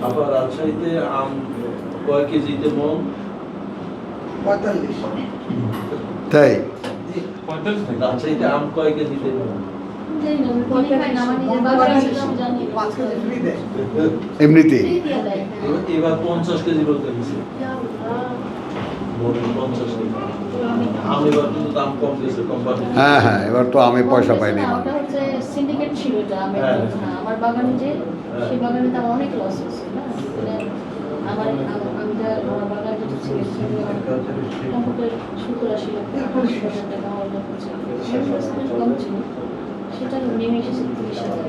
আবার রাজশাহীতে আম কয় কেজিতে মন? 45। তাই রাজশাহীতে আম কয় কেজিতে মন? এমনিতেই এবার 50 কেজি বলতে দিচ্ছে। মনে 50 কেজি। আম এবার কিন্তু দাম কম দিয়েছে কোম্পানি। হ্যাঁ হ্যাঁ, এবার তো আমি পয়সা পাইনি। ওটা হচ্ছে সিন্ডিকেট ছিল এটা আমের। আমার বাগানে যে সেই বাগানে তো আমার অনেক লস হয়েছে না। আমার বাগান যেটা ছিল কমপক্ষে 70-80 লাখ টাকা আমার কম ছিল, সেটা নেমে এসেছে 30,000।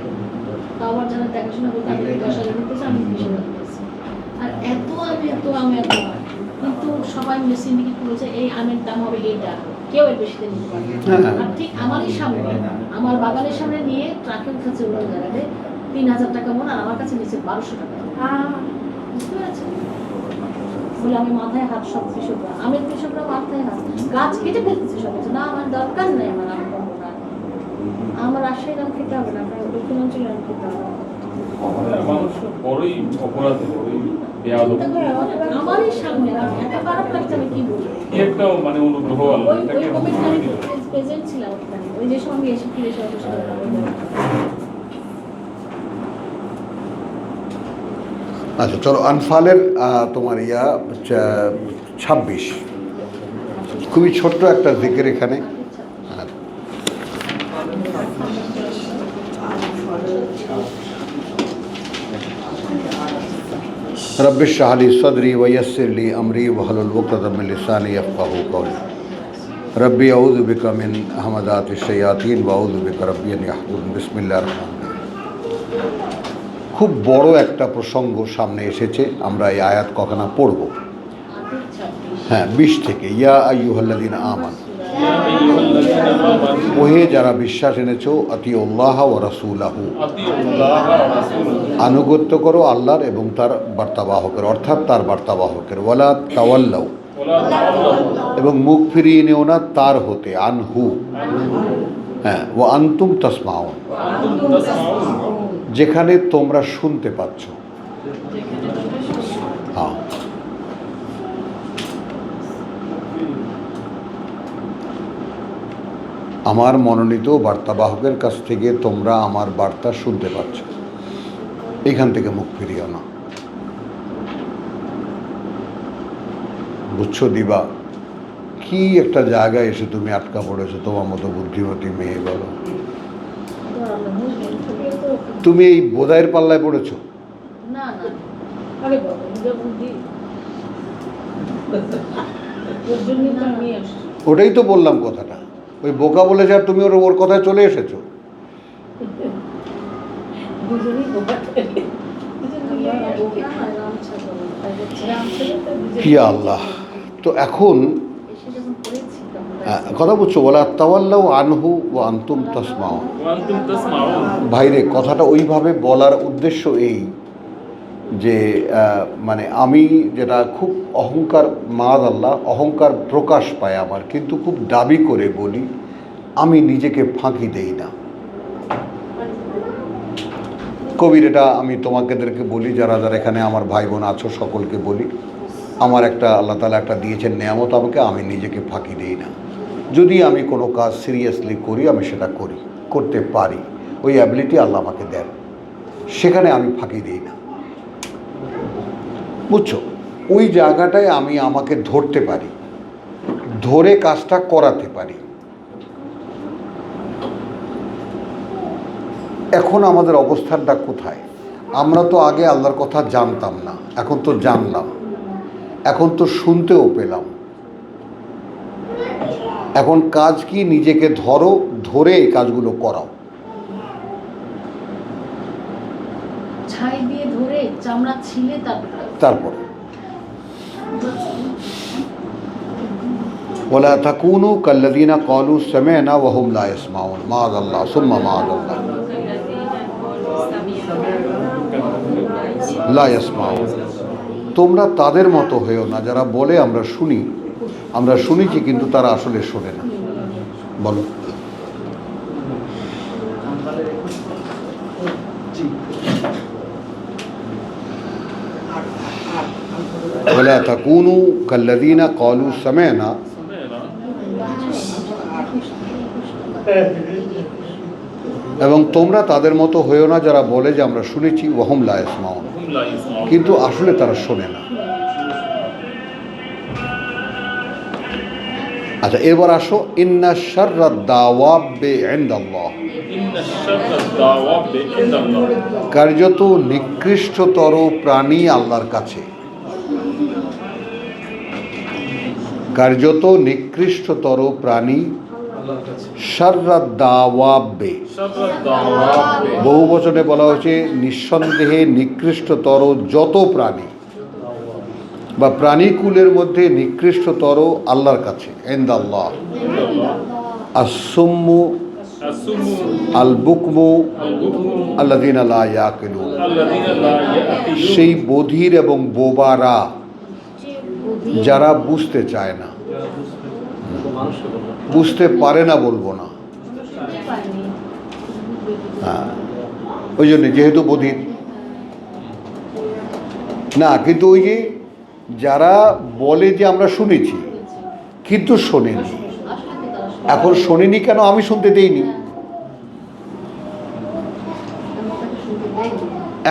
তো আমার যারা দেখাশোনা করতে আমি 10,000 নিতেছি, আমি 20,000 নিতেছি। আর এত আমি কিন্তু সবাই মিলে সিন্ডিকেট করেছে এই আমের দাম হবে এইটা, কেউ এর বেশিতে নিতে পারবে না। আর ঠিক আমারই সামনে, আমার বাগানের সামনে নিয়ে ট্রাকে উঠাচ্ছে ওরা জায়গাতে 3,000 টাকা মন, আর আমার কাছে নিচে 1200 টাকা। বুঝতে পেরেছেন? বলে আমি মাথায় হাত, সব কৃষকরা, আমের কৃষকরা মাথায় হাত, গাছ কেটে ফেলতেছে সব কিছু। না, আমার দরকার নেই, আমার আম করবো না, আমার রাজশাহীর আম খেতে হবে না, আপনার দক্ষিণাঞ্চলের আম খেতে হবে। মানুষ বড়ই অপরাধ, বড়ই বেয়াদব। আমারই সামনে এত খারাপ লাগছে, আমি কি বলবো। একটাও মানে অনুগ্রহ আল্লাহ ওই এটাকে কমিটি আমি প্রেজেন্ট ছিলাম ওখানে, ওই যে সঙ্গে এসে ফিরে এসে অবশ্য আচ্ছা চলো, আনফালের তোমার 26, খুবই ছোট্ট একটা জিকির এখানে। रब्बि इश्रह ली सदरी वयस्सिर ली अमरी वहलुल उक़दतम मिन लिसानी यफ़क़हू क़ौली रब्बी अऊज़ु बिका मिन हमज़ाति शयातीन व अऊज़ु बिका रब्बी अन यहज़ुरुन। बिस्मिल्लाहिर रहमानिर रहीम। খুব বড় একটা প্রসঙ্গ সামনে এসেছে, আমরা এই আয়াত কখনো পড়ব। হ্যাঁ, 20 থেকে। ইয়া আইয়ুহাল্লাযীনা আমানু, ওহে যারা বিশ্বাস এনেছো, আতিউল্লাহ ওয়া রাসূলাহু, আনুগত্য করো আল্লাহর এবং তার বার্তাবাহকের, অর্থাৎ তার বার্তাবাহকের। ওয়ালা তাওয়াল্লাউ, এবং মুখ ফিরিয়ে নিও না তার হতে, আনহু, হ্যাঁ, ওয়া আনতুম তাসমাউন, যেখানে তোমরা শুনতে পাচ্ছ। হ্যাঁ, আমার মনোনীত বার্তাবাহকের কাছ থেকে তোমরা আমার বার্তা শুনতে পাচ্ছ, এখান থেকে মুখ ফিরিও না। বুঝছো দিবা, কি একটা জায়গায় এসে তুমি আটকা পড়েছো, তোমার মতো বুদ্ধিমতী মেয়ে বলো। তুমি এই বোধাইয়ের পাল্লায় পড়েছো। না না, আরে বাবা, নিজের বুদ্ধি ওর জন্য তো আমি আসছি। ওটাই তো বললাম কথাটা, ওই বোকা বলে যা তুমি ওর কথায় চলে এসেছো। দুজনেই বোকা। কি আল্লাহ। তো এখন কথা বুঝছো, বলা তাওয়াল্লাউ আনহু ওয়া আনতুম তাসমাউন। ভাইরে, কথাটা ওইভাবে বলার উদ্দেশ্য এই যে মানে আমি যেটা খুব অহংকার, মাআযাল্লাহ, অহংকার প্রকাশ পায় আমার, কিন্তু খুব দাবি করে বলি, আমি নিজেকে ফাঁকি দেই না। কবির, এটা আমি তোমাদেরকে বলি, যারা যারা এখানে আমার ভাই বোন আছো সকলকে বলি, আমার একটা আল্লাহ তাআলা একটা দিয়েছেন নেয়ামত আমাকে, আমি নিজেকে ফাঁকি দিই না। যদি আমি কোনো কাজ সিরিয়াসলি করি, আমি সেটা করি, করতে পারি, ওই অ্যাবিলিটি আল্লাহ আমাকে দেন, সেখানে আমি ফাঁকি দিই না। বুঝছো, ওই জায়গাটায় আমি আমাকে ধরতে পারি, ধরে কাজটা করাতে পারি। এখন আমাদের অবস্থানটা কোথায়? আমরা তো আগে আল্লাহর কথা জানতাম না, এখন তো জানলাম, এখন তো শুনতেও পেলাম। এখন কাজ কি? নিজেকে ধরো, ধরে এই কাজগুলো করাও। ছাই দিয়ে ধরে চামড়া ছিলে তারপর ওয়ালা তাকুনু কাল্লাযীনা ক্বালু সামি'না ওয়া হুম লা ইয়াসমাউন। মাআযাল্লাহ সুম্মা মাআযাল্লাহ, লা ইয়াসমাউন। তোমরা তাদের মতো হয়েও না যারা বলে আমরা শুনেছি কিন্তু তারা আসলে শোনে না। বলো। ওয়ালা তাকুনু কাল্লাযীনা ক্বালু সামি'না, এবং তোমরা তাদের মতো হয়েও না যারা বলে যে আমরা শুনেছি ওয়াহুম লা ইয়াসমাউন, কিন্তু আসলে তারা শোনে না। আচ্ছা, এবার আসো, ইন্না শাররাদ দাওয়াবি ইনদাল্লাহ, কার্যত নিকৃষ্টতর প্রাণী আল্লাহর কাছে, কার্যত নিকৃষ্টতর প্রাণী শাররাদ দাওয়াবে, বহু বচনে বলা হয়েছে নিঃসন্দেহে নিকৃষ্টতর যত প্রাণী বা প্রাণীকুলের মধ্যে নিকৃষ্টতর আল্লাহর কাছে, ইনদাল্লাহ। আসুম্মু আল বুকমু আল্লাযীনা লা ইয়াকিলুন, সেই বধির এবং বোবারা যারা বুঝতে চায় না, বুঝতে পারে না বলবো না, হ্যাঁ, ওই জন্য যেহেতু বধির না, কিন্তু ওই যে যারা বলে যে আমরা শুনেছি কিন্তু শোনেনি, এখন শোনেনি কেন? আমি শুনতে দেইনি।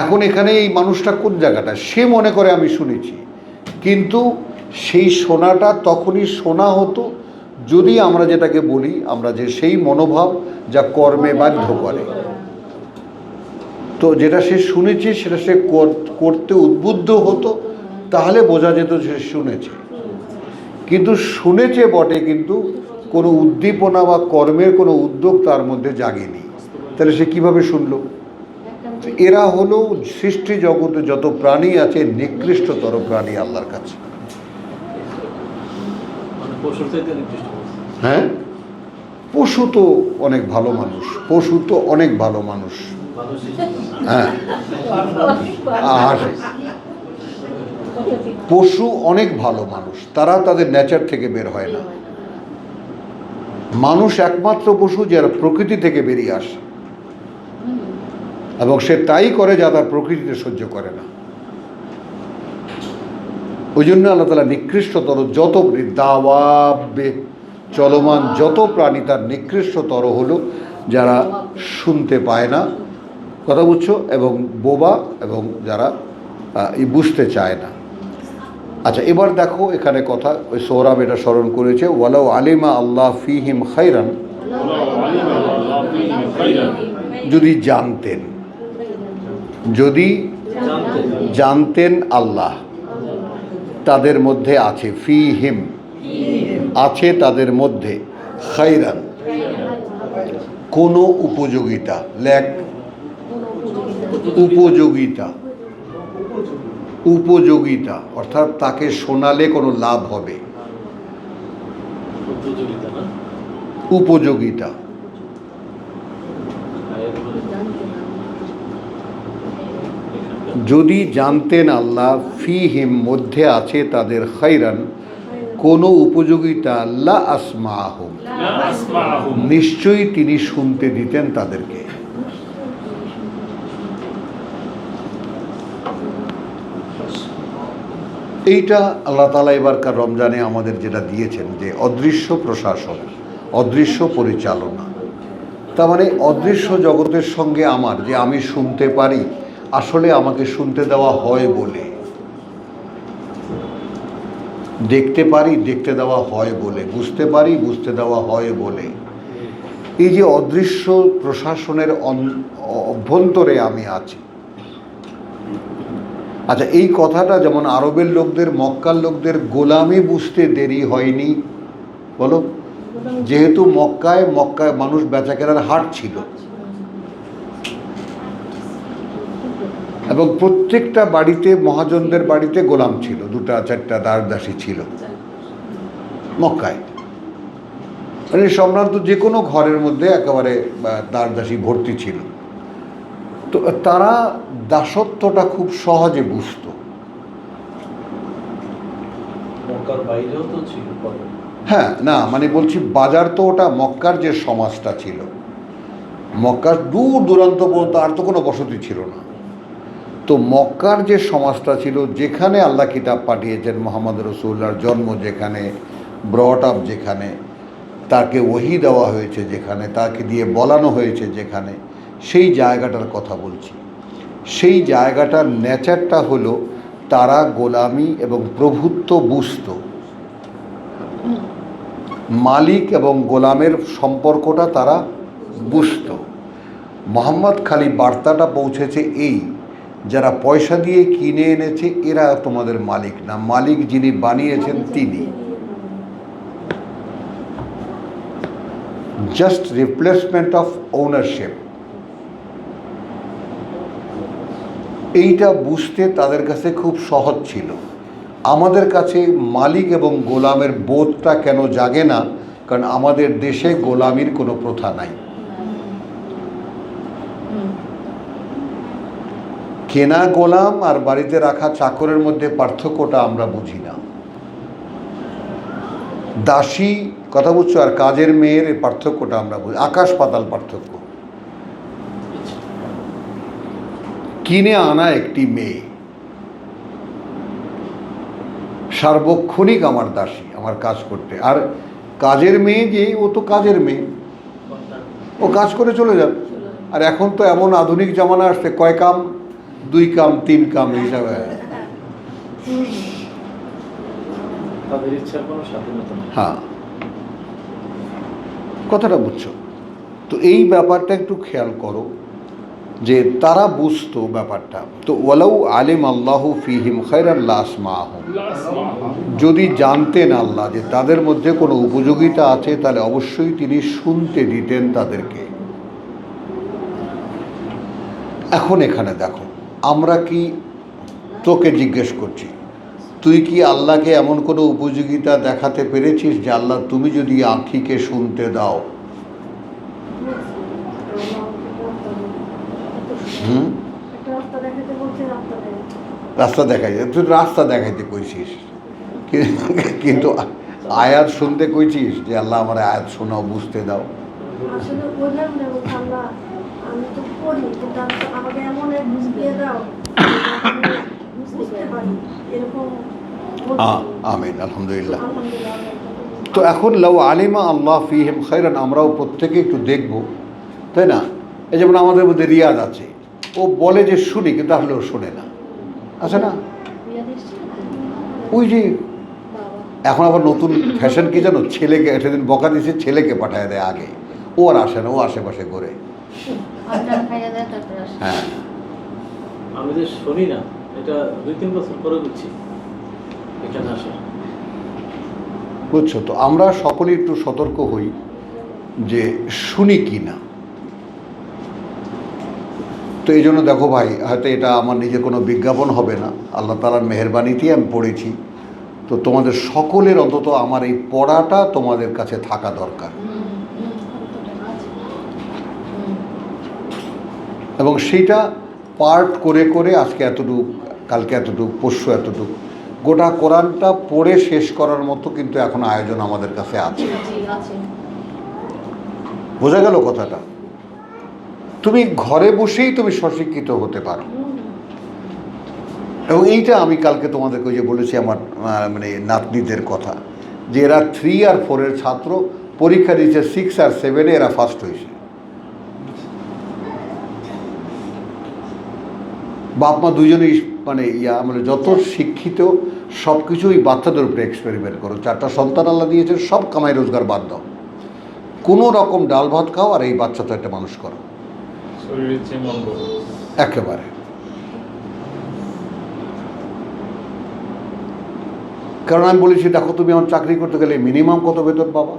এখন এখানে এই মানুষটা কোন জায়গাটা, সে মনে করে আমি শুনেছি, কিন্তু সেই শোনাটা তখনই শোনা হতো যদি আমরা যেটাকে বলি, আমরা যে সেই মনোভাব যা কর্মে বাধ্য করে, তো যেটা সে শুনেছে সেটা সে করতে উদ্বুদ্ধ হতো, তাহলে বোঝা যেত সে শুনেছে। কিন্তু শুনেছে বটে, কিন্তু কোনো উদ্দীপনা বা কর্মের কোনো উদ্যোগ তার মধ্যে জাগেনি, তাহলে সে কিভাবে শুনল? এরা হলো সৃষ্টি জগতে যত প্রাণী আছে নিকৃষ্টতর প্রাণী আল্লাহর কাছে। হ্যাঁ, পশু তো অনেক ভালো মানুষ, পশু তো অনেক ভালো মানুষ, হ্যাঁ, আর পশু অনেক ভালো মানুষ, তারা তাদের নেচার থেকে বের হয় না। মানুষ একমাত্র পশু যারা প্রকৃতি থেকে বেরিয়ে আসে, এবং সে তাই করে যা তার প্রকৃতিতে সহ্য করে না। ওই জন্য আল্লাহ তাআলা নিকৃষ্টতর যত দাওয়াবে, চলমান যত প্রাণী, তার নিকৃষ্টতর হলো যারা শুনতে পায় না, কথা বুঝছো, এবং বোবা, এবং যারা বুঝতে চায় না। আচ্ছা, এবার দেখো এখানে কথা, ওই সোহরাব এটা স্মরণ করেছে, ওয়ালাউ আলিমা আল্লাহ ফিহিম খাইরান, যদি জানতেন, যদি জানতেন আল্লাহ তাদের মধ্যে আছে, ফিহিম আছে তাদের মধ্যে, খাইরান কোনো উপযোগিতা, লেখ উপযোগিতা, উপযোগিতা অর্থাৎ তাকে শোনালে কোনো লাভ হবে, উপযোগিতা। যদি জানতেন আল্লাহ ফিহিম মধ্যে আছে তাদের খাইরান কোনো উপযোগিতা, লা আসমাহুম নিশ্চয়ই তিনি শুনতে দিতেন তাদেরকে। এইটা আল্লাহ তাআলা এবারকার রমজানে আমাদের যেটা দিয়েছেন, যে অদৃশ্য প্রশাসন, অদৃশ্য পরিচালনা। তার মানে অদৃশ্য জগতের সঙ্গে আমার যে আমি শুনতে পারি, আসলে আমাকে শুনতে দেওয়া হয় বলে, দেখতে পারি, দেখতে দেওয়া হয় বলে, বুঝতে পারি, বুঝতে দেওয়া হয় বলে, এই যে অদৃশ্য প্রশাসনের অভ্যন্তরে আমি আছি। আচ্ছা, এই কথাটা যেমন আরবের লোকদের, মক্কার লোকদের গোলামি বুঝতে দেরি হয়নি, বলো, যেহেতু মক্কায় মানুষ বেচা কেনার হাট ছিল, এবং প্রত্যেকটা বাড়িতে, মহাজনদের বাড়িতে গোলাম ছিল, 2-4টা দাসদাসী ছিল মক্কায়, মানে সম্ভ্রান্ত যে কোনো ঘরের মধ্যে একেবারে দাসদাসী ভর্তি ছিল। তো তারা দাসত্বটা খুব সহজে বুঝত। হ্যাঁ, না মানে বলছি বাজার তো ওটা মক্কার যে সমাজটা ছিল, মক্কার দূর দূরান্ত পর্যন্ত আর তো কোনো বসতি ছিল না, তো মক্কার যে সমাজটা ছিল, যেখানে আল্লাহ কিতাব পাঠিয়েছেন, মোহাম্মদ রসুল্লাহর জন্ম যেখানে, ব্রট আপ যেখানে, তাকে ওহী দেওয়া হয়েছে যেখানে, তাকে দিয়ে বলানো হয়েছে যেখানে, সেই জায়গাটার কথা বলছি। সেই জায়গাটার নেচারটা হলো তারা গোলামি এবং প্রভুত্ব বুঝত। মালিক এবং গোলামের সম্পর্কটা তারা বুঝত। মোহাম্মদ খালি বার্তাটা পৌঁছেছে এই, যারা পয়সা দিয়ে কিনে এনেছে এরা তোমাদের মালিক না, মালিক যিনি বানিয়েছেন তিনি। জাস্ট রিপ্লেসমেন্ট অফ ওনারশিপ, এইটা বুঝতে তাদের কাছে খুব সহজ ছিল। আমাদের কাছে মালিক এবং গোলামের বোধটা কেন জাগে না? কারণ আমাদের দেশে গোলামির কোনো প্রথা নাই। কেনা গোলাম আর বাড়িতে রাখা চাকরের মধ্যে পার্থক্যটা আমরা বুঝি না। দাসী, কথা বুঝছো, আর কাজের মেয়ের এই পার্থক্যটা আমরা বুঝি, আকাশ পাতাল পার্থক্য। কিনে আনা একটি মেয়ে সার্বক্ষণিক আমার দাসী, আমার কাজ করতে। আর কাজের মেয়ে যে, ও তো কাজের মেয়ে, ও কাজ করে চলে যাবে। আর এখন তো এমন আধুনিক জামানা আসছে, কয় কাম, 2 কাম 3 কাম হিসাবে। তাদের ইচ্ছার কোনো স্বাধীনতা নেই। হ্যাঁ, কথাটা বুঝছো তো? এই ব্যাপারটা একটু খেয়াল করো যে তারা বুঝতো ব্যাপারটা। তো ওয়ালাউ আলিম আল্লাহু ফিহিম খায়রান লাসমাহুম, যদি জানতেন আল্লাহ যে তাদের মধ্যে কোনো উপযোগিতা আছে, তাহলে অবশ্যই তিনি শুনতে দিতেন তাদেরকে। এখন এখানে দেখো, আমরা কি, তোকে জিজ্ঞেস করছি, তুই কি আল্লাহকে এমন কোনো উপযোগিতা দেখাতে পেরেছিস যে আল্লাহ তুমি যদি আঁখিকে শুনতে দাও? রাস্তা দেখাই, তুই রাস্তা দেখাইতে কইছিস, কিন্তু আয়াত শুনতে কইছিস যে আল্লাহ আমার আয়াত শোনাও, বুঝতে দাও। আসলে বললাম না আল্লাহ, আমি তো পড়ি, কিন্তু আমাকে এমন এক বুঝিয়ে দাও বুঝতে পারি, এরকম। আমিন, আলহামদুলিল্লাহ। তো এখন লাউ আলিমা আল্লাহ ফিহিম খায়রান, আমরাও প্রত্যেকে একটু দেখব, তাই না? এই যেমন আমাদের মধ্যে রিয়াদ আছে, ও বলে যে শুনি, কিন্তু আসলে ও শোনে না, আছে না? ওই যে এখন আবার নতুন ফ্যাশন কি জানো, ছেলেকে সেদিন বকা দিয়েছে, ছেলেকে পাঠায় দেয় আগে, ও আর আসে না, ও আশেপাশে ঘুরে। হ্যাঁ, আমি যে শুনি না, এটা 2-3 বছর পরে বুঝছি এখানে আসে। বুঝছো তো? আমরা সকলেই একটু সতর্ক হই যে শুনি কি না। তো এই জন্য দেখো ভাই, হয়তো এটা আমার নিজে কোনো বিজ্ঞাপন হবে না, আল্লাহ তাআলার মেহেরবানিতেই আমি পড়েছি। তো তোমাদের সকলের অন্তত আমার এই পড়াটা তোমাদের কাছে থাকা দরকার, এবং সেইটা পার্ট করে করে আজকে এতটুক, কালকে এতটুক, পরশু এতটুক, গোটা কোরআনটা পড়ে শেষ করার মতো কিন্তু এখন আয়োজন আমাদের কাছে আছে। বোঝা গেল কথাটা? তুমি ঘরে বসেই তুমি স্বশিক্ষিত হতে পারো। এবং এইটা আমি কালকে তোমাদেরকে যে বলেছি আমার মানে নাতনিদের কথা, যে এরা 3 আর 4 এর ছাত্র, পরীক্ষা দিয়েছে 6 আর 7 এরা ফার্স্ট হয়েছে। বাপ মা দুজনেই মানে মানে যত শিক্ষিত, সব কিছুই বাচ্চাদের উপরে এক্সপেরিমেন্ট করো। 4টা সন্তান আল্লাহ দিয়েছে, সব কামাই রোজগার বাদ দাও, কোনো রকম ডাল ভাত খাও, আর এই বাচ্চা তো একটা মানুষ করো একেবারে। কারণ আমি বলেছি, দেখো তুমি আমার চাকরি করতে গেলে মিনিমাম কত বেতন পাবা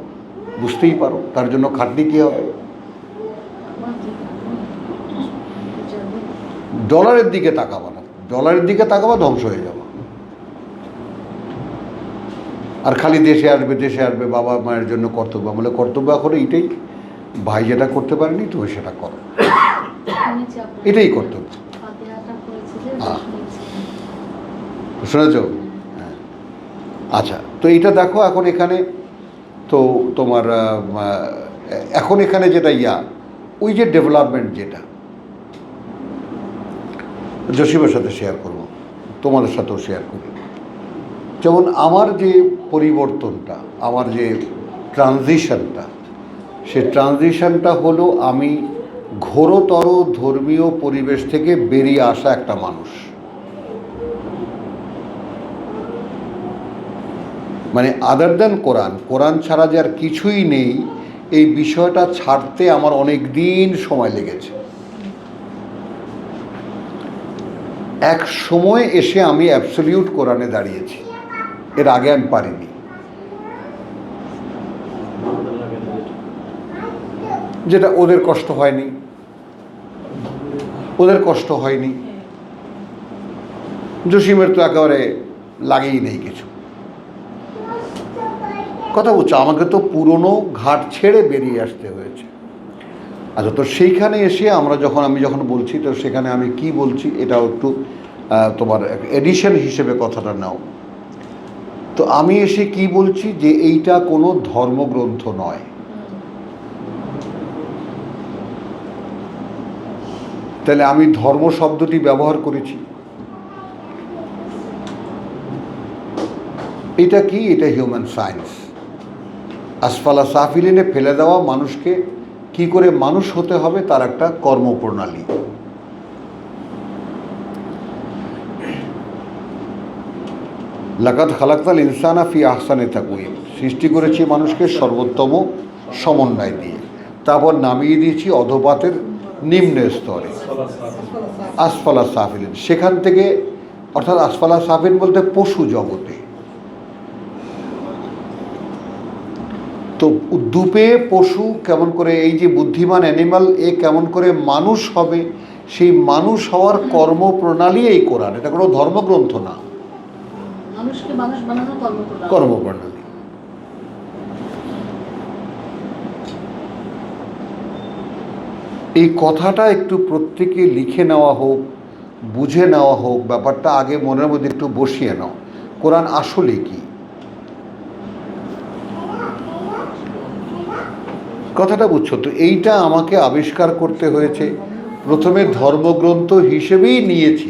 বুঝতেই পারো, তার জন্য খাটনি কী হবে। ডলারের দিকে তাকাবা না, ডলারের দিকে তাকাবা ধ্বংস হয়ে যাবে। আর খালি দেশে আসবে, বাবা মায়ের জন্য কর্তব্য, বলে কর্তব্য এখন এইটাই, ভাই যেটা করতে পারেনি তুমি সেটা করো, এটাই কর্তব্য। শুনেছ? হ্যাঁ, আচ্ছা। তো এইটা দেখো এখন এখানে তো তোমার এখন এখানে যেটা ওই যে ডেভেলপমেন্ট যেটা, জসিমের সাথে শেয়ার করব, তোমাদের সাথেও শেয়ার করি। যেমন আমার যে পরিবর্তনটা, আমার যে ট্রানজিশনটা, সে ট্রানজিশনটা হলো আমি ঘোরতর ধর্মীয় পরিবেশ থেকে বেরিয়ে আসা একটা মানুষ। মানে আদার দ্যান কোরআন, কোরআন ছাড়া যে আর কিছুই নেই, এই বিষয়টা ছাড়তে আমার অনেক দিন সময় লেগেছে। এক সময় এসে আমি অ্যাবসলিউট কোরআনে দাঁড়িয়েছি, এর আগে আমি পারিনি। যেটা ওদের কষ্ট হয়নি, ওদের কষ্ট হয়নি, জসিমের তো একেবারে লাগেই নেই কিছু। কথা বলছো, আমাকে তো পুরনো ঘাট ছেড়ে বেরিয়ে আসতে হয়েছে। আচ্ছা, তো সেইখানে এসে আমি যখন বলছি, তো সেখানে আমি কি বলছি এটাও একটু তোমার এডিশন হিসেবে কথাটা নাও। তো আমি এসে কি বলছি যে এইটা কোনো ধর্মগ্রন্থ নয়। তাহলে আমি ধর্ম শব্দটি ব্যবহার করেছি। এটা কি? এটা হিউম্যান সায়েন্স। আসফালা সাফিলিনে ফেলে দেওয়া মানুষকে কি করে মানুষ হতে হবে তার একটা কর্মপ্রণালী। লাকাদ খালাকতাল ইনসানা ফি আহসানে তাকওয়িম, সৃষ্টি করেছি মানুষকে সর্বোত্তম সমন্বয় দিয়ে, তারপর নামিয়ে দিয়েছি অধপাতের নিম্ন স্তরে, আসফালা সাফিলিন। সেখান থেকে, অর্থাৎ আসফালা সাফিলিন বলতে পশু জগতে। তো দুপে পশু কেমন করে, এই যে বুদ্ধিমান অ্যানিমাল, এ কেমন করে মানুষ হবে, সেই মানুষ হওয়ার কর্মপ্রণালী এই কোরআন। এটা কোনো ধর্মগ্রন্থ না, মানুষকে মানুষ বানানোর কর্মপ্রণালী। এই কথাটা একটু প্রত্যেকে লিখে নেওয়া হোক, বুঝে নেওয়া হোক, ব্যাপারটা আগে মনের মধ্যে একটু বসিয়ে নাও। কোরআন আসলে কি, কথাটা বুঝছো তো? এইটা আমাকে আবিষ্কার করতে হয়েছে। প্রথমে ধর্মগ্রন্থ হিসেবেই নিয়েছি,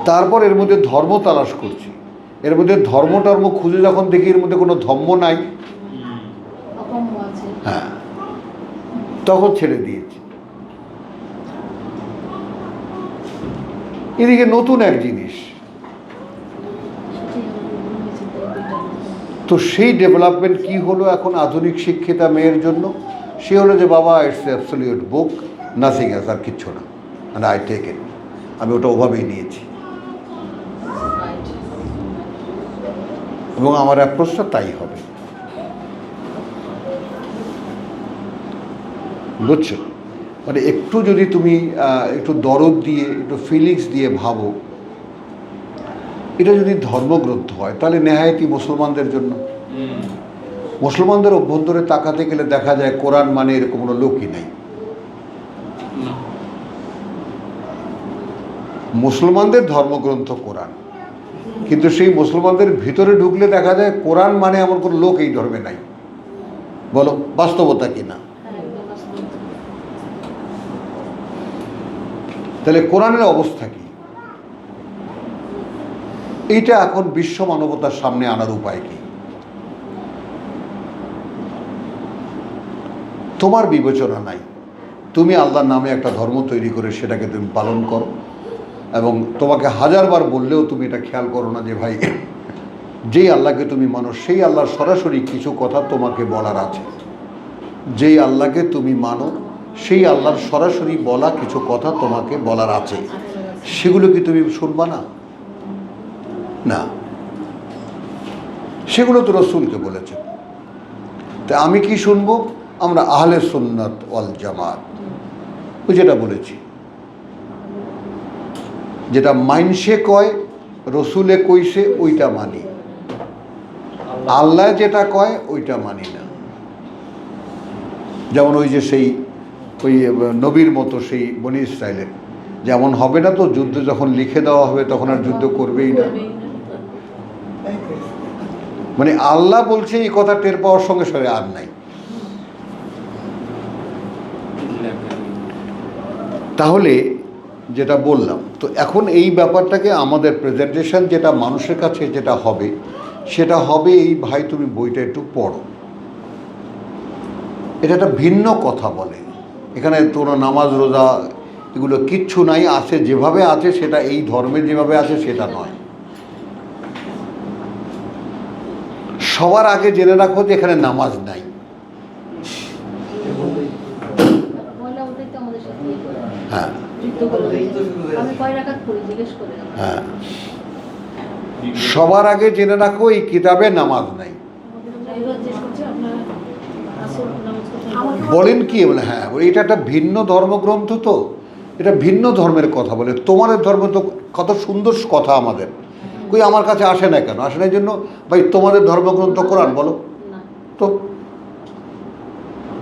তারপর এর মধ্যে ধর্ম তালাশ করছি। এর মধ্যে ধর্ম টর্ম খুঁজে যখন দেখি এর মধ্যে কোনো ধর্ম নাই, হ্যাঁ, তখন ছেড়ে দিয়েছি। এদিকে নতুন এক জিনিস, তো সেই ডেভেলপমেন্ট কি হলো এখন আধুনিক শিক্ষিতা মেয়ের জন্য? সে হলো যে বাবা, it's absolute book, nothing else, আর কিচ্ছু না, মানে আই টেক ইট। আমি ওটা ওভাবেই নিয়েছি এবং আমার অ্যাপ্রোচটা তাই হবে, বুঝছো? মানে একটু যদি তুমি একটু দরদ দিয়ে, একটু ফিলিংস দিয়ে ভাবো, এটা যদি ধর্মগ্রন্থ হয় তাহলে নেহায়েতি মুসলমানদের জন্য। মুসলমানদের অভ্যন্তরে তাকাতে গেলে দেখা যায় কোরআন মানে এরকম কোনো লোকই নেই। মুসলমানদের ধর্মগ্রন্থ কোরআন, কিন্তু সেই মুসলমানদের ভিতরে ঢুকলে দেখা যায় কোরআন মানে এমন কোনো লোক এই ধর্মে নাই। বলো বাস্তবতা কি না? তাহলে কোরআনের অবস্থা কি? এইটা এখন বিশ্ব মানবতার সামনে আনার উপায় কি? তোমার বিবেচনা নাই, তুমি আল্লাহর নামে একটা ধর্ম তৈরি করে সেটাকে তুমি পালন করো, এবং তোমাকে হাজারবার বললেও তুমি এটা খেয়াল করো না যে ভাই, যেই আল্লাহকে তুমি মানো সেই আল্লাহর সরাসরি কিছু কথা তোমাকে বলার আছে। যেই আল্লাহকে তুমি মানো সেই আল্লাহর সরাসরি বলা কিছু কথা তোমাকে বলার আছে, সেগুলো কি তুমি শুনবা না? না, সেগুলো তো রসুলকে বলেছে। তা আমি কি শুনবো? আমরা আহলে সুন্নাত ওয়াল জামাত, ওই যেটা বলেছি, যেটা মাইনসে কয় রসুলে কইছে ওইটা মানি, আল্লাহ যেটা কয় ওইটা মানি না। যেমন ওই যে সেই ওই নবীর মতো সেই বনি ইসরাইলের যেমন হবে না, তো যুদ্ধ যখন লিখে দেওয়া হবে তখন আর যুদ্ধ করবেই না। মানে আল্লাহ বলছে এই কথা টের পাওয়ার সঙ্গে সঙ্গে আর নাই। তাহলে যেটা বললাম, তো এখন এই ব্যাপারটাকে আমাদের প্রেজেন্টেশন যেটা মানুষের কাছে যেটা হবে, সেটা হবে এই ভাই তুমি বইটা একটু পড়ো। এটা একটা ভিন্ন কথা বলে, এখানে তোর নামাজ রোজা এগুলো কিচ্ছু নাই, আছে যেভাবে আছে সেটা এই ধর্মে যেভাবে আছে সেটা নয়। সবার আগে জেনে রাখো যে এখানে নামাজ নাই। মহিলা ওটাই তো আমাদের সাথে ইয়ে করে, হ্যাঁ যুদ্ধ করে। আমি কয় রাকাত পড়ি জিজ্ঞেস করে। হ্যাঁ, সবার আগে জেনে রাখো এই কিতাবে নামাজ নাই। বলেন কি বলে? হ্যাঁ, এটা একটা ভিন্ন ধর্মগ্রন্থ, তো এটা ভিন্ন ধর্মের কথা বলে। তোমাদের ধর্ম তো কত সুন্দর কথা আমাদের, কই আমার কাছে আসে না কেন? আসে না এই জন্য ভাই তোমাদের ধর্মগ্রন্থ কোরআন বলো না, তো।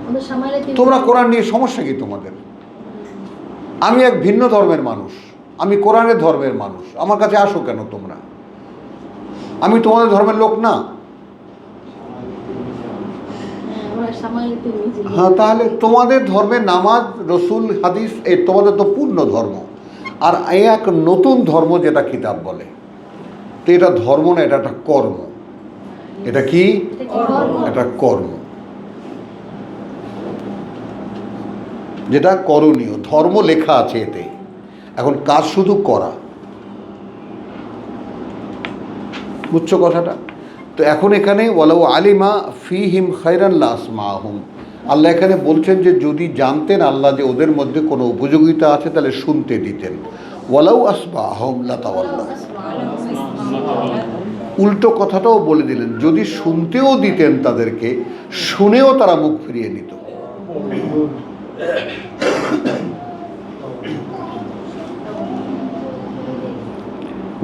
আমাদের সামাইলে তোমরা কোরআন নিয়ে সমস্যা কি তোমাদের? আমি এক ভিন্ন ধর্মের মানুষ, আমি কোরআনের ধর্মের মানুষ, আমার কাছে আসো কেন তোমরা? আমি তোমাদের ধর্মের লোক না? হ্যাঁ, তাহলে তোমাদের ধর্মে নামাজ, রসুল, হাদিস, এই তোমাদের তো পূর্ণ ধর্ম, আর এই এক নতুন ধর্ম যেটা কিতাব বলে। তো এটা ধর্ম না, এটা একটা কর্ম। এটা কি? এটা কর্ম, যেটা করণীয়। ধর্ম লেখা আছে এতে, এখন কাজ শুধু করা। বুঝছো কথাটা? তো এখন এখানে ওয়ালাউ আলিমা ফিহিম খায়রান লাসমাহুম, আল্লাহ এখানে বলছেন যে যদি জানতেন আল্লাহ যে ওদের মধ্যে কোনো উপযোগিতা আছে তাহলে শুনতে দিতেন। ওয়ালাউ আসমাহুম লাতাওয়াল্লাহ, উল্টো কথাটাও বলে দিলেন, যদি শুনতেও দিতেন তাদেরকে, শুনেও তারা মুখ ফিরিয়ে নিত।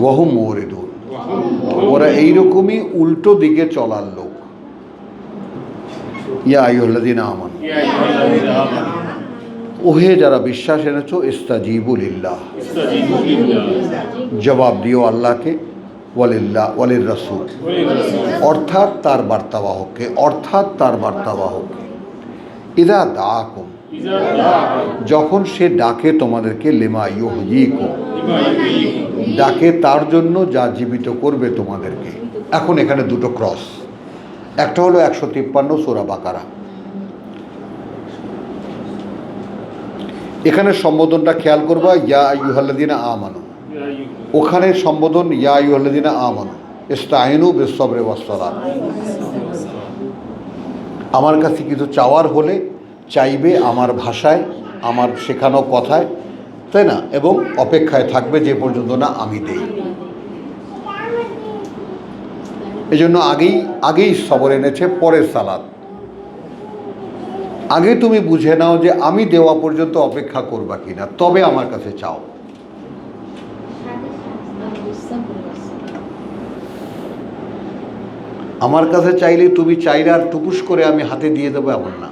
ওয়াহুম মুরিদুন, ওরা এইরকমই উল্টো দিকে চলার লোক। ইয়া আইয়ুহাল্লাযীনা আমানু, ওহে যারা বিশ্বাস এনেছো, ইস্তাজিবু লিল্লাহ, জবাব দিও আল্লাহকে, ওয়ালিল্লাহ ওয়ালির রাসূল, অর্থাৎ তার বার্তাবাহককে, অর্থাৎ তার বার্তাবাহককে। ইযা দাআকুম, যখন সে ডাকে তোমাদেরকে, লিমা ইউহয়িকুম, ডাকে তার জন্য যা জীবিত করবে তোমাদেরকে। এখন এখানে দুটো ক্রস, একটা হলো 153 সূরা বাকারা। এখানে সম্বোধনটা খেয়াল করবা, ইয়া আইয়ুহাল্লাযীনা আমানু। ওখানে সম্বোধন ইয়া আইয়ুহাল্লাযীনা আমানু ইস্তাঈনু বিস-সাবরি ওয়াস-সালাত। আমার কাছে কিছু চাওয়ার হলে চাইবে আমার ভাষায়, আমার শেখানো কথায়, তাই না? এবং অপেক্ষায় থাকবে যে পর্যন্ত না আমি দেই। এই জন্য আগেই সবর এনেছে, পরে সালাত। আগে তুমি বুঝে নাও যে আমি দেওয়া পর্যন্ত অপেক্ষা করবা কিনা, তবে আমার কাছে চাও। আমার কাছে চাইলে তুমি চাইলে আর টুকুস করে আমি হাতে দিয়ে দেবো এমন না।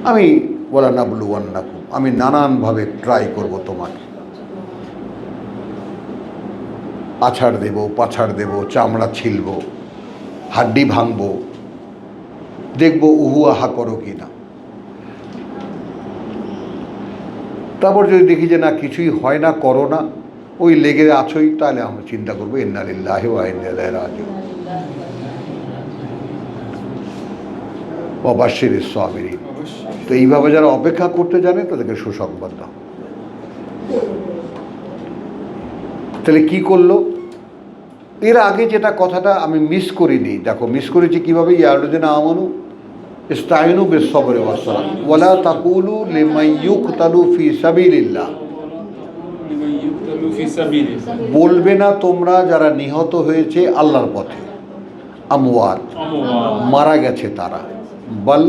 আমি ওয়ালা নাবলুওয়ান্নাকুম, আমি নানানভাবে ট্রাই করব তোমাকে। আছাড় দেব, পাছাড় দেব, চামড়া ছিলব, হাড্ডি ভাঙব, দেখব উহু আহা করো কি না। তারপর যদি দেখি যে না কিছুই হয় না, করো না, ওই লেগে আছোই, তাহলে আমরা চিন্তা করবো ইন্না লিল্লাহি ওয়া ইন্না ইলাইহি রাজিউন। ওয়া বাশশিরিস সাবিরিন। তো এইভাবে যারা অপেক্ষা করতে জানে তাদেরকে সুসংবাদ দাও। তাহলে কি করলো? এর আগে যেটা কথাটা আমি মিস করিনি, দেখো মিস করেছি কীভাবে। ইয়া আইয়ুহাল্লাযীনা আমানু ইস্তাঈনু বিস-সাবরি ওয়াস-সালাত ওয়ালা তাকুলু লিমান ইউকতালু ফি সাবিলিল্লাহ, বলবে না তোমরা যারা নিহত হয়েছে আল্লাহর পথে, আমওয়াত, মারা গেছে তারা, বল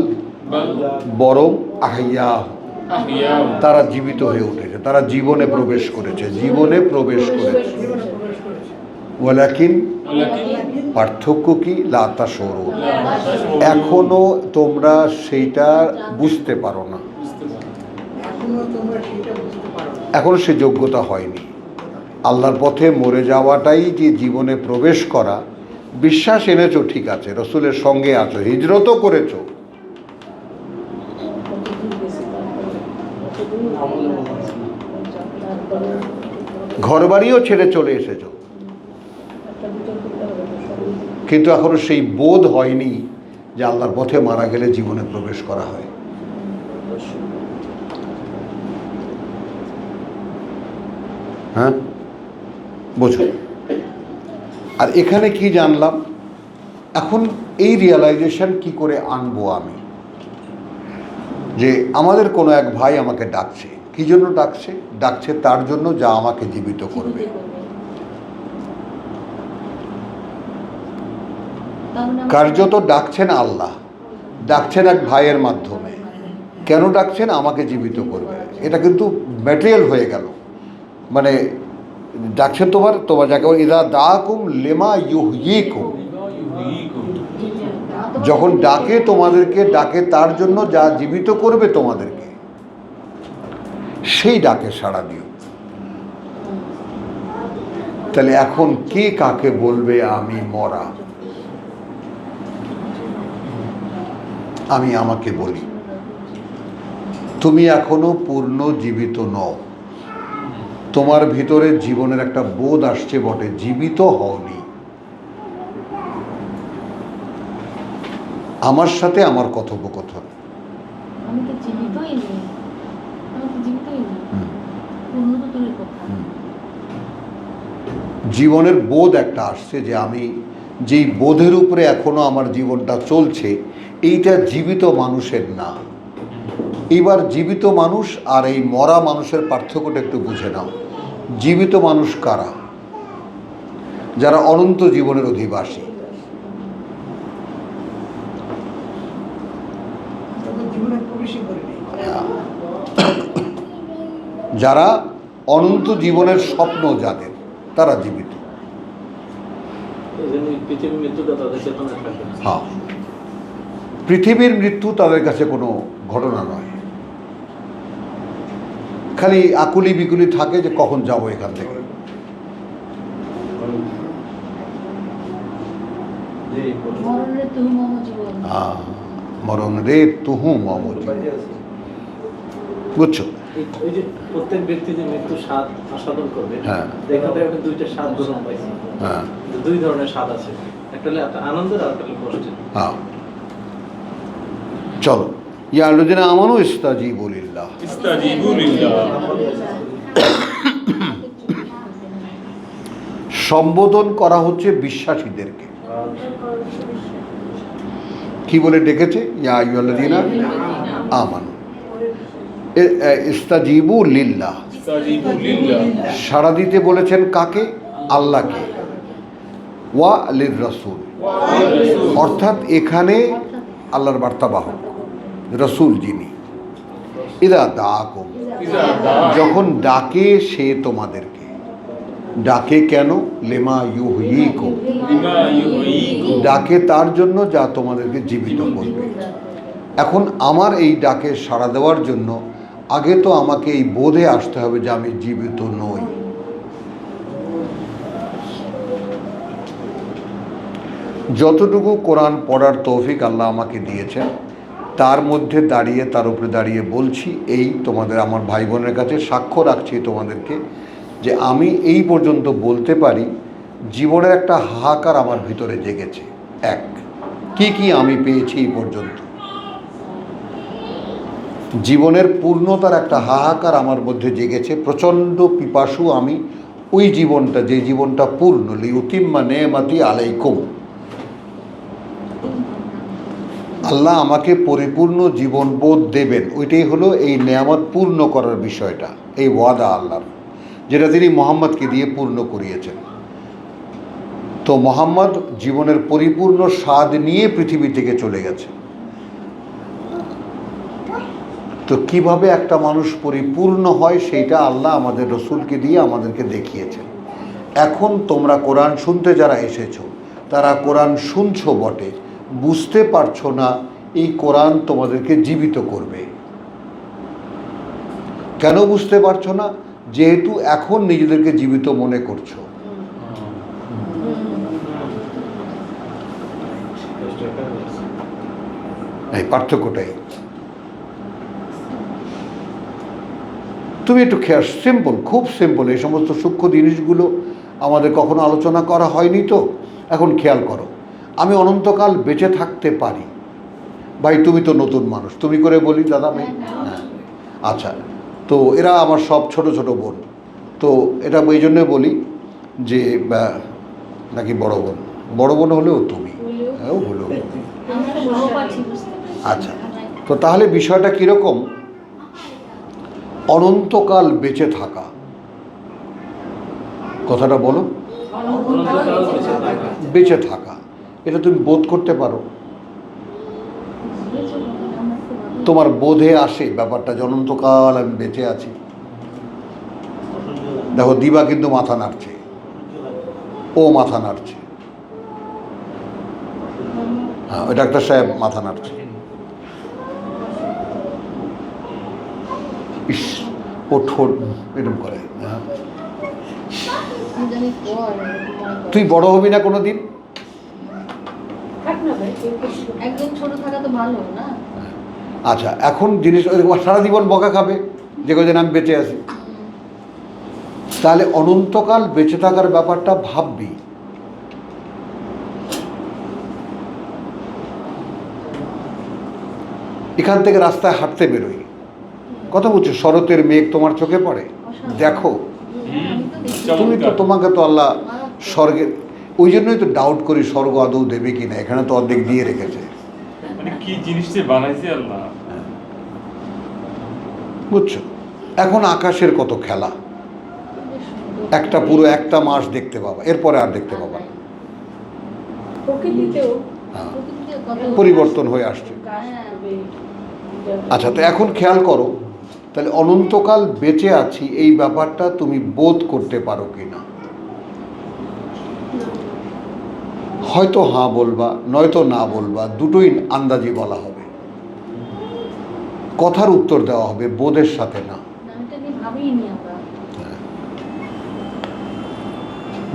বরং আহইয়া, তারা জীবিত হয়ে উঠেছে, তারা জীবনে প্রবেশ করেছে, জীবনে প্রবেশ করেছে। ওয়ালাকিন, পার্থক্য কি? লা তাশউরুন, এখনো তোমরা সেইটা বুঝতে পারো না, এখনো সে যোগ্যতা হয়নি। আল্লাহর পথে মরে যাওয়াটাই যে জীবনে প্রবেশ করা। বিশ্বাস এনেছো ঠিক আছে, রসুলের সঙ্গে আছো, হিজরতও করেছো, তারপরে ঘরবাড়িও ছেড়ে চলে এসেছো, একটা বিচার করতে হবে তো সব। কিন্তু এখনো সেই বোধ হয়নি যে আল্লাহর পথে মারা গেলে জীবনে প্রবেশ করা হয়। হ্যাঁ, বোঝো। আর এখানে কি জানলাম, এখন এই রিয়েলাইজেশন কি করে আনবো আমি, যে আমাদের কোনো এক ভাই আমাকে ডাকছে, কি জন্য ডাকছে? ডাকছে তার জন্য যা আমাকে জীবিত করবে। কার্যত ডাকছেন আল্লাহ, ডাকছেন এক ভাইয়ের মাধ্যমে। কেন ডাকছেন? আমাকে জীবিত করবে। এটা কিন্তু ম্যাটেরিয়াল হয়ে গেল, মানে ডাকছেন তোমার যাকে ইদা দাকুম লেমা ইউহয়িকুম, যখন ডাকে তোমাদেরকে, ডাকে তার জন্য যা জীবিত করবে তোমাদেরকে, সেই ডাকে সাড়া দিও। তাহলে এখন কে কাকে বলবে আমি মরা? আমি আমাকে বলি, তুমি এখনো পূর্ণ জীবিত নও। তোমার ভিতরে জীবনের একটা বোধ আসছে বটে, জীবিত হওনি। আমার সাথে আমার কথোপকথন, আমি তো জীবিতই নেই, আমি তো জীবিতই নেই, উন্নত দূরের কথা। জীবনের বোধ একটা আসছে যে আমি যেই বোধের উপরে এখনো আমার জীবনটা চলছে, এইটা জীবিত মানুষের না। এবার জীবিত মানুষ আর এই মরা মানুষের পার্থক্যটা একটু বুঝে নাও। জীবিত মানুষ কারা? যারা অনন্ত জীবনের অধিবাসী। জীবনে প্রবেশই করিনি। যারা অনন্ত জীবনের স্বপ্ন যাদের, তারা জীবিত। এই জন্য পৃথিবীর মৃত্যুটা তাদের চেতনা থাকে না। হ্যাঁ, পৃথিবীর মৃত্যু তাদের কাছে কোনো ঘটনা নয়, খালি আকুলি বিকুলি থাকে যে কখন যাব এখান থেকে। মরণের তুমি মম জীবন। মরণ রে তুহু মম জীবন। বুঝছো? এই যে প্রত্যেক ব্যক্তি যে মৃত্যু স্বাদ আস্বাদন করবে, হ্যাঁ। এখান থেকে একটা দুইটা স্বাদ গ্রহণ পাইছি। হ্যাঁ, দুই ধরনের স্বাদ আছে, একটা হলো একটা আনন্দের আর একটা হলো কষ্টের। হ্যাঁ। চলো, ইয়া আল্লাযিনা আমানু ইস্তাজিবু লিল্লাহ। ইস্তাজিবু লিল্লাহ। সম্বোধন করা হচ্ছে বিশ্বাসীদেরকে। কি বলে ডেকেছে? ইয়া আইয়ুহাল্লাযিনা আমানু ইস্তাজিবু লিল্লাহ। ইস্তাজিবু লিল্লাহ। সাড়া দিতে বলেছেন কাকে? আল্লাহকে। ওয়া লির রাসূল, অর্থাৎ এখানে আল্লাহর বার্তাবাহক রাসূল যিনি। ইদা দাআকুম, যখন ডাকে সে তোমাদেরকে। ডাকে কেন? লিমা ইউহয়িকুম, লিমা ইউহয়িকুম। ডাকে তার জন্য যা তোমাদেরকে জীবিত করবে। এখন আমার এই ডাকে সাড়া দেওয়ার জন্য আগে তো আমাকে এই বোধে আসতে হবে যে আমি জীবিত নই। যতটুকু কোরআন পড়ার তৌফিক আল্লাহ আমাকে দিয়েছেন, তার মধ্যে দাঁড়িয়ে, তার উপরে দাঁড়িয়ে বলছি, এই তোমাদের আমার ভাই বোনের কাছে সাক্ষ্য রাখছি তোমাদেরকে যে আমি এই পর্যন্ত বলতে পারি জীবনের একটা হাহাকার আমার ভিতরে জেগেছে। এক, কি আমি পেয়েছি এই পর্যন্ত। জীবনের পূর্ণতার একটা হাহাকার আমার মধ্যে জেগেছে। প্রচণ্ড পিপাসু আমি ওই জীবনটা, যে জীবনটা পূর্ণ। লিউতিম্মা নেমাতি আলাইকুম, আল্লাহ আমাকে পরিপূর্ণ জীবনবোধ দেবেন। ওইটাই হলো এই নেয়ামত পূর্ণ করার বিষয়টা, এই ওয়াদা আল্লাহর, যেটা তিনি মোহাম্মদকে দিয়ে পূর্ণ করিয়েছেন। তো মোহাম্মদ জীবনের পরিপূর্ণ স্বাদ নিয়ে পৃথিবী থেকে চলে গেছে। তো কিভাবে একটা মানুষ পরিপূর্ণ হয় সেইটা আল্লাহ আমাদের রসুলকে দিয়ে আমাদেরকে দেখিয়েছেন। এখন তোমরা কোরআন শুনতে যারা এসেছো, তারা কোরআন শুনছো বটে, বুঝতে পারছো না এই কোরআন তোমাদেরকে জীবিত করবে। কেন বুঝতে পারছো না? যেহেতু এখন নিজেদেরকে জীবিত মনে করছো। এই পার্থক্যটাই। তুমি একটু খেয়াল, সিম্পল, খুব সিম্পল, এই সমস্ত সূক্ষ্ম জিনিসগুলো আমাদের কখনো আলোচনা করা হয়নি তো। এখন খেয়াল করো, আমি অনন্তকাল বেঁচে থাকতে পারি। ভাই তুমি তো নতুন মানুষ, তুমি করে বলি দাদা ভাই। হ্যাঁ, আচ্ছা, তো এরা আমার সব ছোট ছোট বোন, তো এটা এই জন্যই বলি যে নাকি বড় বোন, বড় বোন হলেও তুমি, হ্যাঁ হলেও। আমরা সহপাঠী, বুঝতে পেরেছি। আচ্ছা, তো তাহলে বিষয়টা কীরকম? অনন্তকাল বেঁচে থাকা, কথাটা বলো। অনন্তকাল বেঁচে থাকা। বেঁচে থাকা, এটা তুমি বোধ করতে পারো? তোমার বোধে আসে ব্যাপারটা যে অনন্তকাল আমি বেঁচে আছি? দেখো দিবা কিন্তু মাথা নাড়ছে, ও মাথা নাড়ছে, হ্যাঁ ওই ডাক্তার সাহেব মাথা নাড়ছে। ইস, ও ঠোঁট এরকম করে। হ্যাঁ, তুই বড় হবি না কোনো দিন? একদম ছোট থাকা তো ভালো না? আচ্ছা, এখন জিনিস সারা জীবন বকা খাবে যে কদিন আমি বেঁচে আছি। তাহলে অনন্তকাল বেঁচে থাকার ব্যাপারটা ভাববি। এখান থেকে রাস্তায় হাঁটতে বেরোই, কথা বলছো, শরতের মেঘ তোমার চোখে পড়ে, দেখো। তুমি তো, তোমাকে তো আল্লাহ স্বর্গের, ওই জন্যই তো ডাউট করি স্বর্গ আদৌ দেবে কিনা, এখানে তো অর্ধেক দিয়ে রেখেছে। মানে কি জিনিসটা বানাইছে আল্লাহ, বুঝছো? এখন আকাশের কত খেলা, একটা পুরো একটা মাস দেখতে পাবা, এরপরে আর দেখতে পাবা না। প্রকৃতিতেও হ্যাঁ, পরিবর্তন হয়ে আসছে। আচ্ছা, তো এখন খেয়াল করো, তাহলে অনন্তকাল বেঁচে আছি এই ব্যাপারটা তুমি বোধ করতে পারো কিনা? হয়তো হ্যাঁ বলবা, নয়তো না বলবা, দুটোই আন্দাজি বলা হবে, কথার উত্তর দেওয়া হবে, বোধের সাথে না।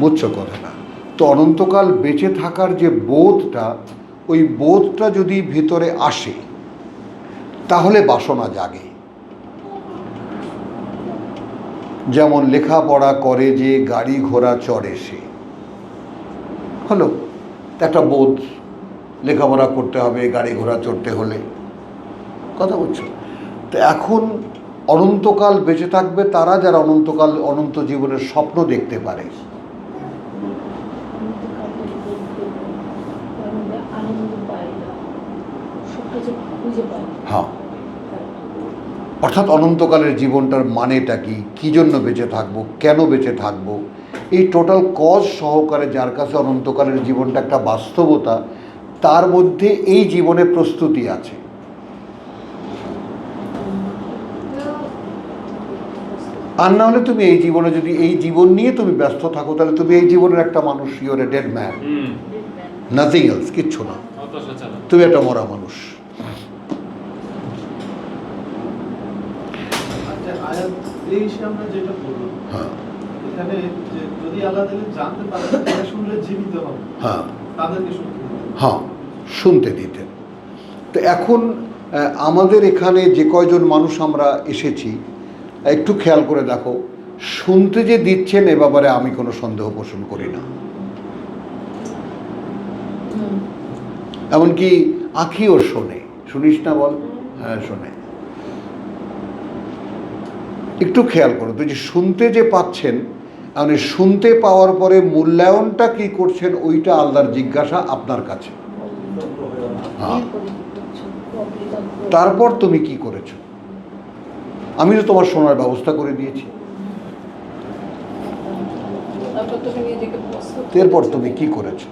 বুঝছো কথাটা? তো অনন্তকাল বেঁচে থাকার যে বোধটা, ওই বোধটা যদি ভিতরে আসে তাহলে বাসনা জাগে। যেমন লেখাপড়া করে যে গাড়ি ঘোড়া চড়ে সে, হলো একটা বোধ, লেখাপড়া করতে হবে, গাড়ি ঘোড়া চড়তে হলে, কথা বলছো? তো এখন অনন্তকাল বেঁচে থাকবে তারা যারা অনন্তকাল, অনন্ত জীবনের স্বপ্ন দেখতে পারে। হ্যাঁ, অর্থাৎ অনন্তকালের জীবনটার মানেটা কি, কী জন্য বেঁচে থাকবো, কেন বেঁচে থাকবো, এই টোটাল কজ সহকারে যার কাছে অনন্তকালের জীবনটা একটা বাস্তবতা, তার মধ্যে এই জীবনে প্রস্তুতি আছে। আর না হলে তুমি এই জীবনে যদি এই জীবন নিয়ে তুমি ব্যস্ত থাকো, তাহলে তুমি এই জীবনের একটা মানুষ, your a dead man, nothing else, কিচ্ছু না, তুমি একটা মরা মানুষ। আমরা যেটা বললাম, এখানে যদি আল্লাহ জানতে পারেন তারা শুনলে জীবিত হবে, হ্যাঁ তাদেরকে শুনতে দিতেন, হ্যাঁ শুনতে দিতেন। তো এখন আমাদের এখানে যে কয়জন মানুষ আমরা এসেছি, একটু খেয়াল করে দেখো, শুনতে যে দিচ্ছেন এ ব্যাপারে আমি কোনো সন্দেহ পোষণ করি না। এমনকি আঁখিও শোনে, শুনিস না বল? হ্যাঁ শোনে। একটু খেয়াল করো তো, যে শুনতে যে পাচ্ছেন, মানে শুনতে পাওয়ার পরে মূল্যায়নটা কি করছেন ওইটা আল্লাহর জিজ্ঞাসা আপনার কাছে। হ্যাঁ, তারপর তুমি কি করেছো? আমি তো তোমার শোনার ব্যবস্থা করে দিয়েছি, এরপর তুমি কি করেছো?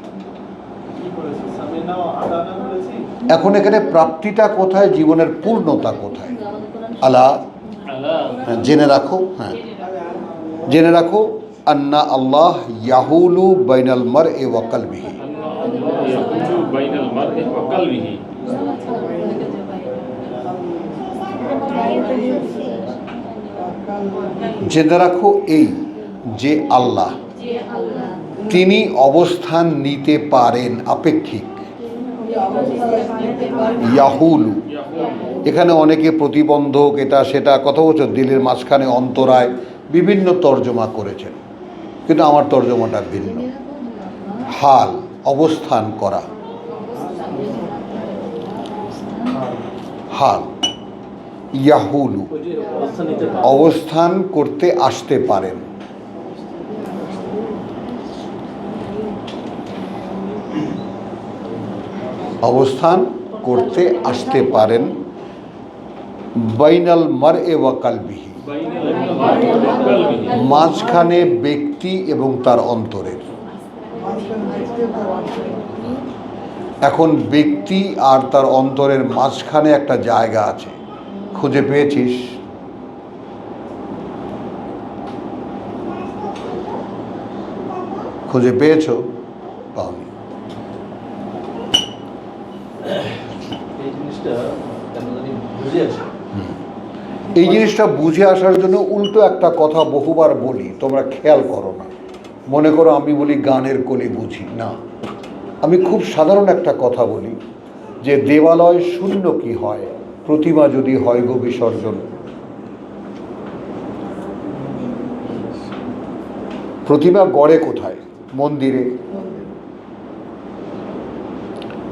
এখন এখানে প্রাপ্তিটা কোথায়, জীবনের পূর্ণতা কোথায়? আল্লাহ জেনে রাখো, হ্যাঁ জেনে রাখো, আন্না আল্লাহ ইয়াহুলু বাইনাল মারই ওয়া কলবিহি, জেনে রাখো এই যে আল্লাহ তিনি অবস্থান নিতে পারেন, আপেক্ষিক, ইয়াহুলু এখানে অনেকে প্রতিবন্ধক, এটা সেটা কত বছর দিলের মাঝখানে অন্তরায় বিভিন্ন তর্জমা করেছেন, কিন্তু আমার তর্জমাটা ভিন্ন। হাল, অবস্থান করা, হাল, ইয়াহুলু, ওই যে অবস্থান নিতে পারে। অবস্থান করতে আসতে পারেন। অবস্থান করতে আসতে পারেন। বাইনাল মারএ ওয়া কালবিহি, মাঝখানে ব্যক্তি এবং তার অন্তরের। এখন ব্যক্তি আর তার অন্তরের মাঝখানে একটা জায়গা আছে, খুঁজে পেয়েছিস? খুঁজে পেয়েছো? পাওনি। এই জিনিসটা কেন জানি বুঝে আসে। এই জিনিসটা বুঝে আসার জন্য উল্টো একটা কথা বহুবার বলি, তোমরা খেয়াল করো না। মনে করো আমি বলি গানের কলি বুঝি না, আমি খুব সাধারণ একটা কথা বলি যে দেবালয় শূন্য কি হয়, প্রতিমা যদি হয় গো বিসর্জন। প্রতিমা গড়ে কোথায়? মন্দিরে।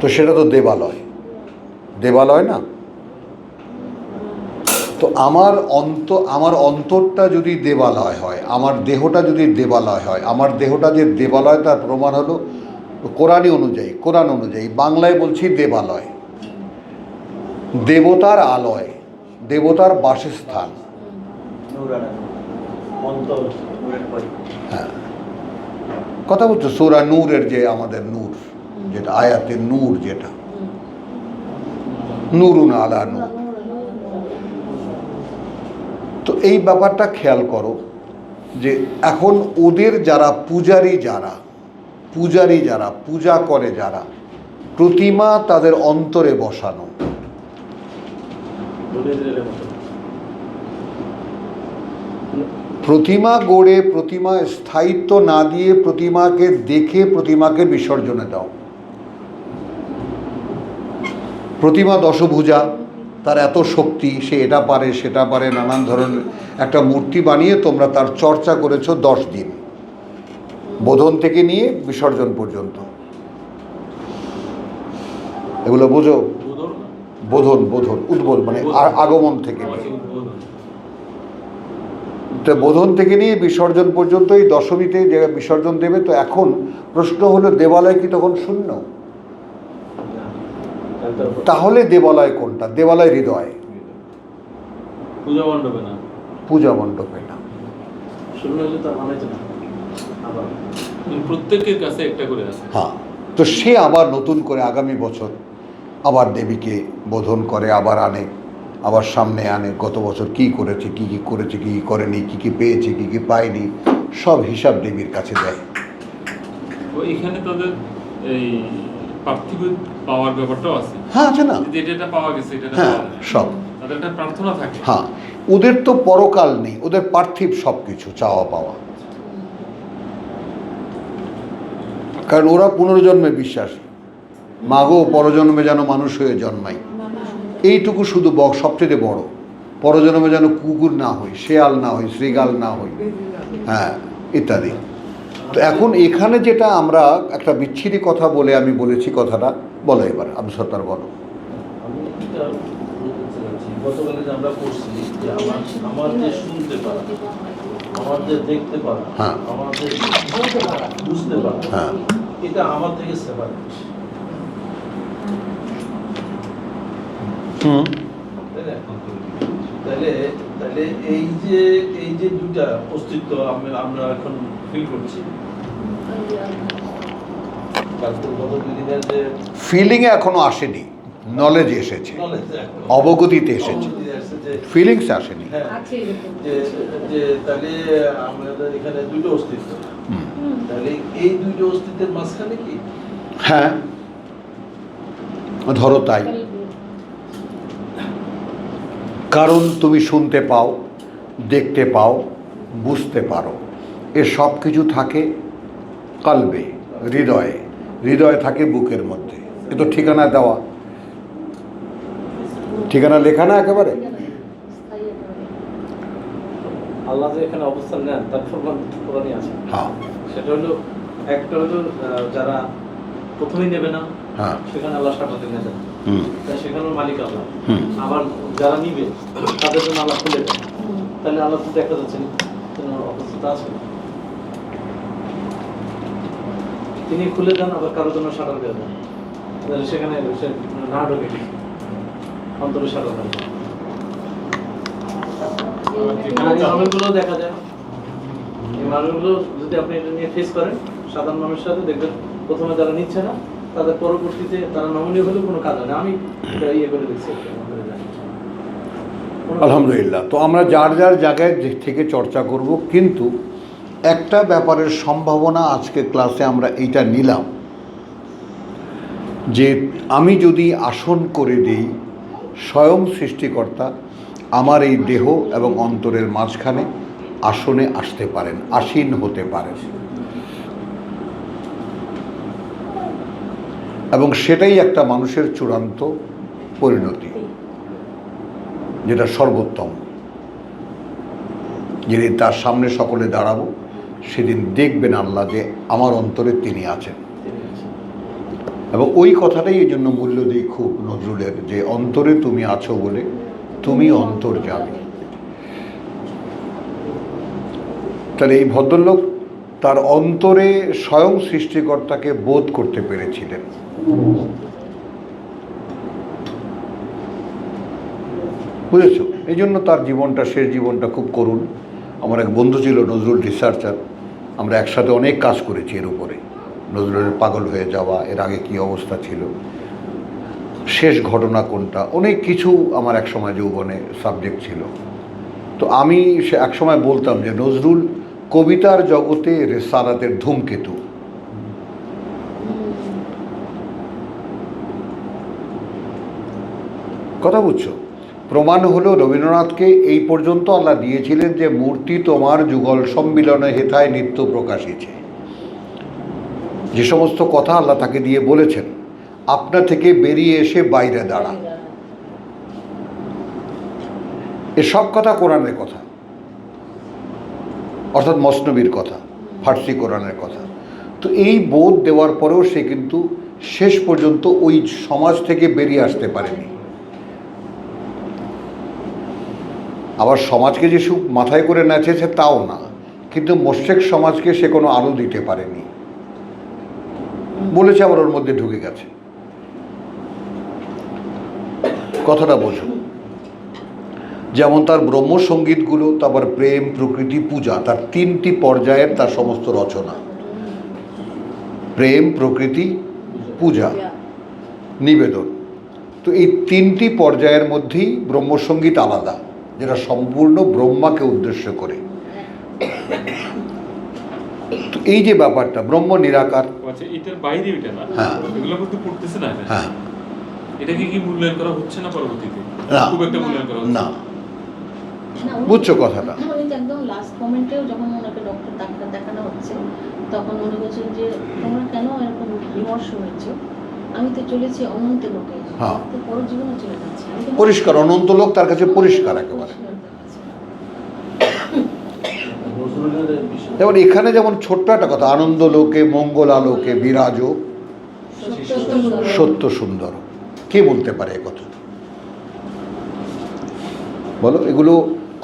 তো সেটা তো দেবালয়, দেবালয় না? তো আমার অন্তরটা যদি দেবালয় হয়, আমার দেহটা যদি দেবালয় হয়, আমার দেহটা যে দেবালয় তার প্রমাণ হলো কোরআন অনুযায়ী বাংলায় বলছি দেবালয়, দেবতার আলয়, দেবতার বাসস্থান। হ্যাঁ, কথা বলছো সূরা নূরের যে আমাদের নূর, যেটা আয়াতের নূর, যেটা নূরুন আলা নূর। তো এই ব্যাপারটা খেয়াল করো যে এখন ওদের যারা পূজা করে, যারা প্রতিমা তাদের অন্তরে বসানো। প্রতিমা গড়ে প্রতিমা স্থায়িত্ব না দিয়ে প্রতিমাকে দেখে প্রতিমাকে বিসর্জনে দাও। প্রতিমা দশভুজা, তার এত শক্তি, সে এটা পারে সেটা পারে, নানান ধরনের একটা মূর্তি বানিয়ে তোমরা তার চর্চা করেছো 10 দিন, বোধন থেকে নিয়ে বিসর্জন পর্যন্ত। এগুলো বোঝো? বোধন উদ্বোধ মানে আগমন থেকে নিয়ে, তো বোধন থেকে নিয়ে বিসর্জন পর্যন্ত এই দশমীতে যে বিসর্জন দেবে। তো এখন প্রশ্ন হলো দেবালয় কি তখন শূন্য? তাহলে দেবালয় কোনটা? দেবালয় হৃদয়, পূজা মণ্ডপে না। পূজা মণ্ডপে না। শূন্য হলে তার মানে না, আবার প্রত্যেকের কাছে একটা করে আছে। হ্যাঁ, তো সে আবার নতুন করে আগামী বছর আবার দেবীকে বোধন করে, আবার আনে, আবার সামনে আনে, গত বছর কি করেছে, কি কি করেছে, কি কি করেনি, কি কি পেয়েছে, কি কি পায়নি, সব হিসাব দেবীর কাছে দেয়। এখানে তাদের এই পার্থিব পাওয়ার ব্যাপারটাও আছে। হ্যাঁ, আছে না? যেটা পাওয়া গেছে এটা হ্যাঁ, সব। তাদের একটা প্রার্থনা থাকে। হ্যাঁ, ওদের তো পরকাল নেই, ওদের পার্থিব সব কিছু চাওয়া পাওয়া, কারণ ওরা পুনর্জন্মে বিশ্বাসী। মাগো পরজন্মে যেন মানুষ হয়ে জন্মাই, এইটুকু শুধু সবচেয়ে বড়। পরজন্মে যেন কুকুর না হই, শেয়াল না হই, শ্রীগাল না হই, হ্যাঁ, ইত্যাদি। তো এখন এখানে যেটা আমরা একটা বিচ্ছিরি কথা বলে আমি বলেছি, কথাটা বলো এবার, আব্দুল সত্তার বলো। আমি এটা বলতে চাচ্ছি, গতকালে যে আমরা পড়ছি যে আমার যে শুনতে পারা, আমার যে দেখতে পারা, হ্যাঁ, আমার যে বুঝতে পারা, হ্যাঁ, এটা আমার থেকে সেপারেট। তাহলে তাহলে এই যে দুটা অস্তিত্ব আমরা এখন ফিল করছি, ফিলিংয়ে এখনো আসেনি, নলেজে এসেছে, অবগতিতে এসেছে, ফিলিংস আসেনি। তাহলে আমাদের এখানে দুটো অস্তিত্ব, তাহলে এই দুটো অস্তিত্বের মাঝখানে কি? হ্যাঁ, ধরো তাই। কারণ তুমি শুনতে পাও, দেখতে পাও, বুঝতে পারো, এ সব কিছু থাকে কলবে, হৃদয়ে, হৃদয় থাকে বুকের মধ্যে। এ তো ঠিকানা দেওয়া। ঠিকানা লেখা না একেবারে? স্থায়ী একেবারে। আল্লাহ যে এখানে অবস্থান নেন তার প্রমাণ কোরআনে আছে। হ্যাঁ সেটা হলো একটা হলো যারা প্রথমেই নেবে না হ্যাঁ সেখানে আল্লাহ সামনে নিয়ে যান, হুম তাই সেখানেও মালিক আল্লাহ। হুম আবার যারা নিবে তাদের জন্য আল্লাহ খুলে দেন, হুম। তাহলে আল্লাহ তো দেখা যাচ্ছে না কোনো অবস্থা আছে। তিনি খুলে দেন, আবার কারোর জন্য শাটার দিয়ে দেন, তাহলে সেখানে সে না ঢোকে অন্তরে শাটার দেন। আর এই মানুষগুলো দেখা যায়, এই মানুষগুলো যদি আপনি এটা নিয়ে ফেস করেন সাধারণ মানুষের সাথে, দেখবেন প্রথমে যারা নিচ্ছে না তাদের পরবর্তীতে তারা নমনীয় হলেও কোনো কাজ হয় না। আমি এটা ইয়ে করে দেখছি। আলহামদুলিল্লাহ। তো আমরা যার যার জায়গায় থেকে চর্চা করব, কিন্তু একটা ব্যাপারের সম্ভাবনা আজকে ক্লাসে আমরা এইটা নিলাম যে আমি যদি আসন করে দিই, স্বয়ং সৃষ্টিকর্তা আমার এই দেহ এবং অন্তরের মাঝখানে আসনে আসতে পারেন, আসীন হতে পারেন, এবং সেটাই একটা মানুষের চূড়ান্ত পরিণতি, যেটা সর্বোত্তম। যেদিন তার সামনে সকলে দাঁড়াবো সেদিন দেখবেন আল্লাহ যে আমার অন্তরে তিনি আছেন। এবং ওই কথাটাই এই জন্য মূল্য দিই খুব নজরুলের, যে অন্তরে তুমি আছো বলে তুমি অন্তর যাবে। তাহলে এই ভদ্রলোক তার অন্তরে স্বয়ং সৃষ্টিকর্তাকে বোধ করতে পেরেছিলেন। বুঝেছো? এই জন্য তার জীবনটা, শেষ জীবনটা খুব করুণ। আমার এক বন্ধু ছিল নজরুল রিসার্চার, আমরা একসাথে অনেক কাজ করেছি এর উপরে, নজরুলের পাগল হয়ে যাওয়া, এর আগে কি অবস্থা ছিল, শেষ ঘটনা কোনটা, অনেক কিছু আমার এক সময় যৌবনে সাবজেক্ট ছিল। তো আমি সে এক সময় বলতাম যে নজরুল কবিতার জগতে রেসারাতের ধূমকেতু। কথা বুঝছো? প্রমাণ হলো রবীন্দ্রনাথকে এই পর্যন্ত আল্লাহ দিয়েছিলেন যে মূর্তি তোমার যুগল সম্মিলনে হেথায় নিত্য প্রকাশিছে। যে সমস্ত কথা আল্লাহ তাকে দিয়ে বলেছেন, আপনা থেকে বেরিয়ে এসে বাইরে দাঁড়া, এসব কথা কোরআনের কথা, অর্থাৎ মসনবীর কথা, ফার্সি কোরআনের কথা। তো এই বোধ দেওয়ার পরেও সে কিন্তু শেষ পর্যন্ত ওই সমাজ থেকে বেরিয়ে আসতে পারেনি। আবার সমাজকে যে সুখ মাথায় করে নেচেছে তাও না, কিন্তু মোশেক সমাজকে সে কোনো আলো দিতে পারেনি, বলেছে আবার ওর মধ্যে ঢুকে গেছে। কথাটা বোঝো। যেমন তার ব্রহ্মসঙ্গীতগুলো, তারপর প্রেম, প্রকৃতি, পূজা, তার 3টি পর্যায়ের তার সমস্ত রচনা, প্রেম, প্রকৃতি, পূজা, নিবেদন। তো এই 3টি পর্যায়ের মধ্যেই ব্রহ্মসঙ্গীত আলাদা, যেটা সম্পূর্ণ ব্রহ্মাকে উদ্দেশ্য করে। তো এই যে ব্যাপারটা ব্রহ্ম নিরাকার, আচ্ছা, এটার বাইরে এটা না, হ্যাঁ। এগুলো কিন্তু পড়তেছে না এখানে। হ্যাঁ, এটাকে কি মূল্যায়ন করা হচ্ছে না পরবর্তীতে? না। খুব একটা মূল্যায়ন করা হচ্ছে না, না, উনি- বুঝছো কথাটা? উনি তো একদম লাস্ট মোমেন্টেও যখন ওনাকে ডাক্তার দেখানো হচ্ছে, তখন উনি বলছেন যে তোমরা কেন এরকম বিমর্ষ হয়েছো, আমি তো চলেছি অনন্ত লোকে, হ্যাঁ। তো পরজীবনে চলে যাচ্ছি, আমি তো পরিষ্কার, অনন্ত লোক তার কাছে পরিষ্কার একেবারে। নজরুলের বিষয় যেমন এখানে যেমন ছোট্ট একটা কথা, আনন্দ লোকে মঙ্গল আলোকে বিরাজ সত্য সুন্দর, কে বলতে পারে এ কথা? বলো। এগুলো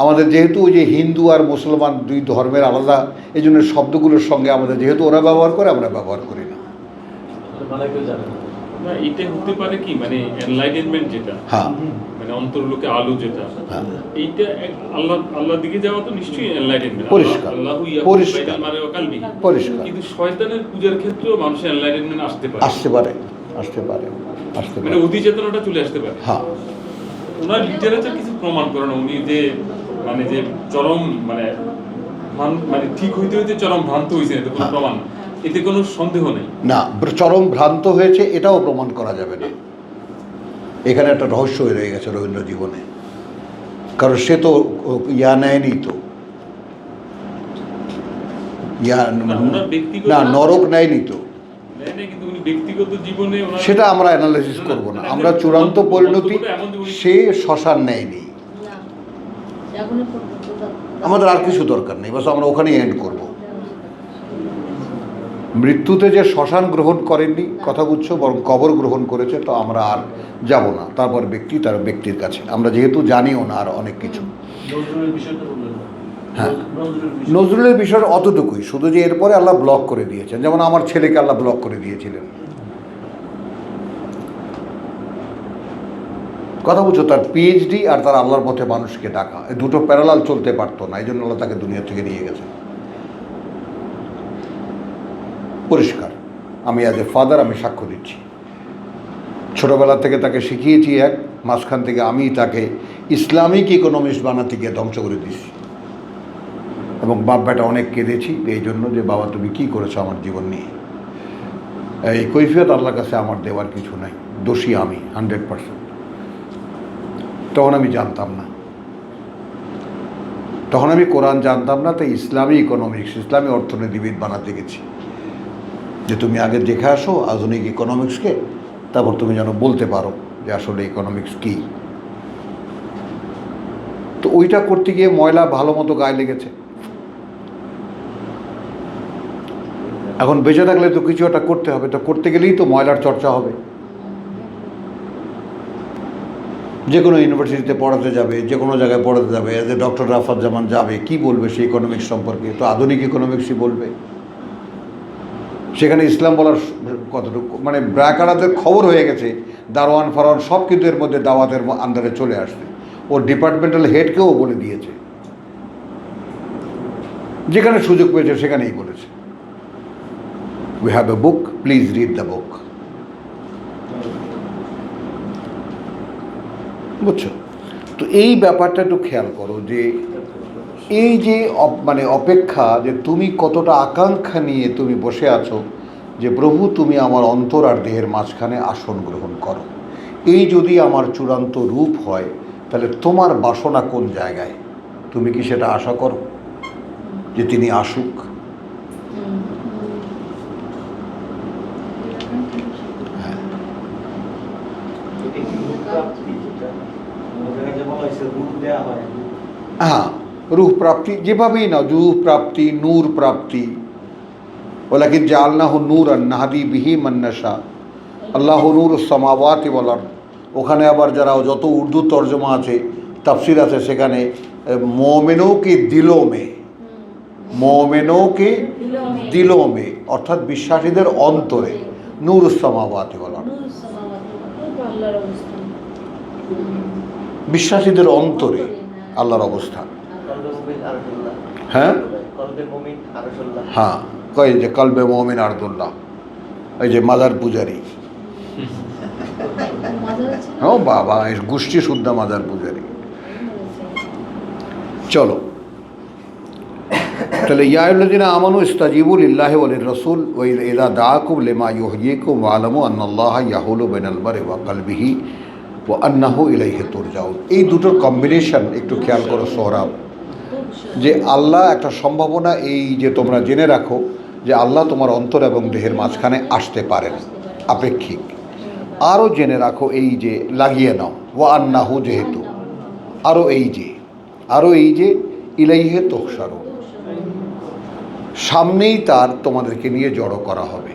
আমাদের যেহেতু ওই যে হিন্দু আর মুসলমান দুই ধর্মের আলাদা, এই জন্য শব্দগুলোর সঙ্গে আমাদের যেহেতু ওরা ব্যবহার করে, আমরা ব্যবহার করি না। মানে কেউ জানে না। না, এটা হতে পারে কি, মানে এনলাইটেনমেন্ট যেটা, হ্যাঁ মানে অন্তর্লোকে আলো যেটা, হ্যাঁ, এইটা আল্লাহর দিকে যাওয়া তো নিশ্চয়ই এনলাইটেনমেন্ট। পরিষ্কার, পরিষ্কার, পরিষ্কার। কিন্তু শয়তানের পূজার ক্ষেত্রেও মানুষের এনলাইটেনমেন্ট আসতে পারে, আসতে পারে, আসতে পারে, আসতে মানে পারে। অধিচেতনাটা চলে আসতে পারে। হ্যাঁ, ওনার লিটারেচার কিছু প্রমাণ করে না, উনি যে মানে যে চরম মানে মানে ঠিক হইতে হইতে চরম ভ্রান্ত হয়েছে, এটা কোনো প্রমাণ না, এতে কোনো সন্দেহ নেই। না, চরম ভ্রান্ত হয়েছে এটাও প্রমাণ করা যাবে না। এখানে একটা রহস্য হয়ে রয়ে গেছে রবীন্দ্র জীবনে, কারণ সে তো ইয়া নেয়নি, তো ইয়া ওনার ব্যক্তিগত না, নরক নেয়নি তো। নেয় নাই, কিন্তু উনি ব্যক্তিগত জীবনে ওনার সেটা আমরা অ্যানালাইসিস করব না। আমরা চূড়ান্ত পরিণতি সে শ্মশান নেয়নি, না আগুনে পড়তো তো আমাদের আর কিছু দরকার নেই, বাস আমরা ওখানেই এন্ড করব। মৃত্যুতে যে শ্মশান গ্রহণ করেননি কথা বুঝছো, বরং কবর গ্রহণ করেছে, তো আমরা আর যাব না। তারপর ব্যক্তি তার ব্যক্তির কাছে, আমরা যেহেতু জানিও না আর অনেক কিছু। নজরুলের বিষয়টা বললেন না। হ্যাঁ। নজরুলের বিষয়। নজরুলের বিষয়টা অতটুকুই, শুধু যে এরপরে আল্লাহ ব্লক করে দিয়েছেন, যেমন আমার ছেলেকে আল্লাহ ব্লক করে দিয়েছিলেন। কথা বুঝছো, তার পিএইচডি আর তার আল্লাহর পথে মানুষকে ডাকা, এই দুটো প্যারালাল চলতে পারতো না, এই জন্য আল্লাহ তাকে দুনিয়া থেকে নিয়ে গেছে। পরিষ্কার, আমি অ্যাজ এ ফাদার আমি সাক্ষ্য দিচ্ছি। ছোটোবেলা থেকে তাকে শিখিয়েছি এক, মাঝখান থেকে আমি তাকে ইসলামিক ইকোনমিক্স বানাতে গিয়ে ধ্বংস করে দিয়েছি, এবং বাপ বেটা অনেক কেঁদেছি এই জন্য যে বাবা তুমি কী করেছো আমার জীবন নিয়ে। এই কৈফিয়ত আল্লাহর কাছে আমার দেওয়ার কিছু নাই, দোষী আমি 100%। তখন আমি জানতাম না, তখন আমি কোরআন জানতাম না, তাই ইসলামী ইকোনমিক্স ইসলামী অর্থনীতিবিদ বানাতে গেছি, যে তুমি আগে দেখে আসো আধুনিক ইকোনমিক্সকে, তারপর তুমি যেন বলতে পারো যে আসলে ইকোনমিক্স কী। তো ওইটা করতে গিয়ে ময়লা ভালো মতো গায়ে লেগেছে। এখন বেঁচে থাকলে তো কিছু একটা করতে হবে, তো করতে গেলেই তো ময়লার চর্চা হবে। যে কোনো ইউনিভার্সিটিতে পড়াতে যাবে, যে কোনো জায়গায় পড়াতে যাবে, এজ এ ডক্টর রাফাত জামান যাবে, কি বলবে সেই ইকোনমিক্স সম্পর্কে? তো আধুনিক ইকোনমিক্সই বলবে। সেখানে ইসলাম বলার কতটুকু, মানে ব্র্যাকারাদের খবর হয়ে গেছে, দারোয়ান ফারোয়ান সব কিন্তু এর মধ্যে দাওয়াতের আন্ডারে চলে আসবে। ওর ডিপার্টমেন্টাল হেডকেও বলে দিয়েছে, যেখানে সুযোগ পেয়েছে সেখানেই বলেছে, we have a book, please read the book. বুঝছো? তো এই ব্যাপারটা একটু খেয়াল করো, যে এই যে মানে অপেক্ষা, যে তুমি কতটা আকাঙ্ক্ষা নিয়ে তুমি বসে আছো যে প্রভু তুমি আমার অন্তর আর দেহের মাঝখানে আসন গ্রহণ করো। এই যদি আমার চূড়ান্ত রূপ হয়, তাহলে তোমার বাসনা কোন জায়গায়? তুমি কি সেটা আশা করো যে তিনি আসুক? হ্যাঁ, হ্যাঁ, রূহ প্রাপ্তি যেভাবেই না, রূহ প্রাপ্তি, নূর প্রাপ্তি। ওয়ালাকিন জাআলনাহু নূরান নাহদি বিহি মান নাশা, আল্লাহু নূরুস সামাওয়াতি ওয়াল আরদ। ওখানে আবার যারা যত উর্দু তর্জমা আছে, তাফসির আছে, সেখানে মোমেনো কি দিলো মে, মোমেনো কি দিলো মে, অর্থাৎ বিশ্বাসীদের অন্তরে, নূরুস সামাওয়াতি ওয়াল আরদ, আল্লাহর অবস্থান, বিশ্বাসীদের অন্তরে আল্লাহর অবস্থান। হ্যাঁ হ্যাঁ, কয় যে কলবে মুমিন আরদুল্লাহ, এই যে মাজার পূজারি, ও বাবা, এই গোষ্ঠী শুদ্ধ মাজার পূজারি। চলো তাহলে, ইয়া আইয়ুহাল্লাযীনা আমানু ইসতাজিবু লিল্লাহি ওয়া লির-রাসূল ওয়া ইযা দাআকুম লিমা ইউহয়িকুম ওয়া'লামু আন্নাল্লাহা ইয়াহুলু বাইনাল মারই ওয়া কলবিহি ওয়া আন্নাহু ইলাইহি তুরজাউন। এই দুটোর কম্বিনেশন একটু খেয়াল করো সোহরাব, যে আল্লাহ একটা সম্ভাবনা, এই যে তোমরা জেনে রাখো যে আল্লাহ তোমার অন্তর এবং দেহের মাঝখানে আসতে পারেন, আপেক্ষিক। আরও জেনে রাখো এই যে লাগিয়ে নাও, ওয়া আন্নাহু, যেহেতু আরও এই যে ইলাইহি তুহশারুন, সামনেই তার তোমাদেরকে নিয়ে জড়ো করা হবে।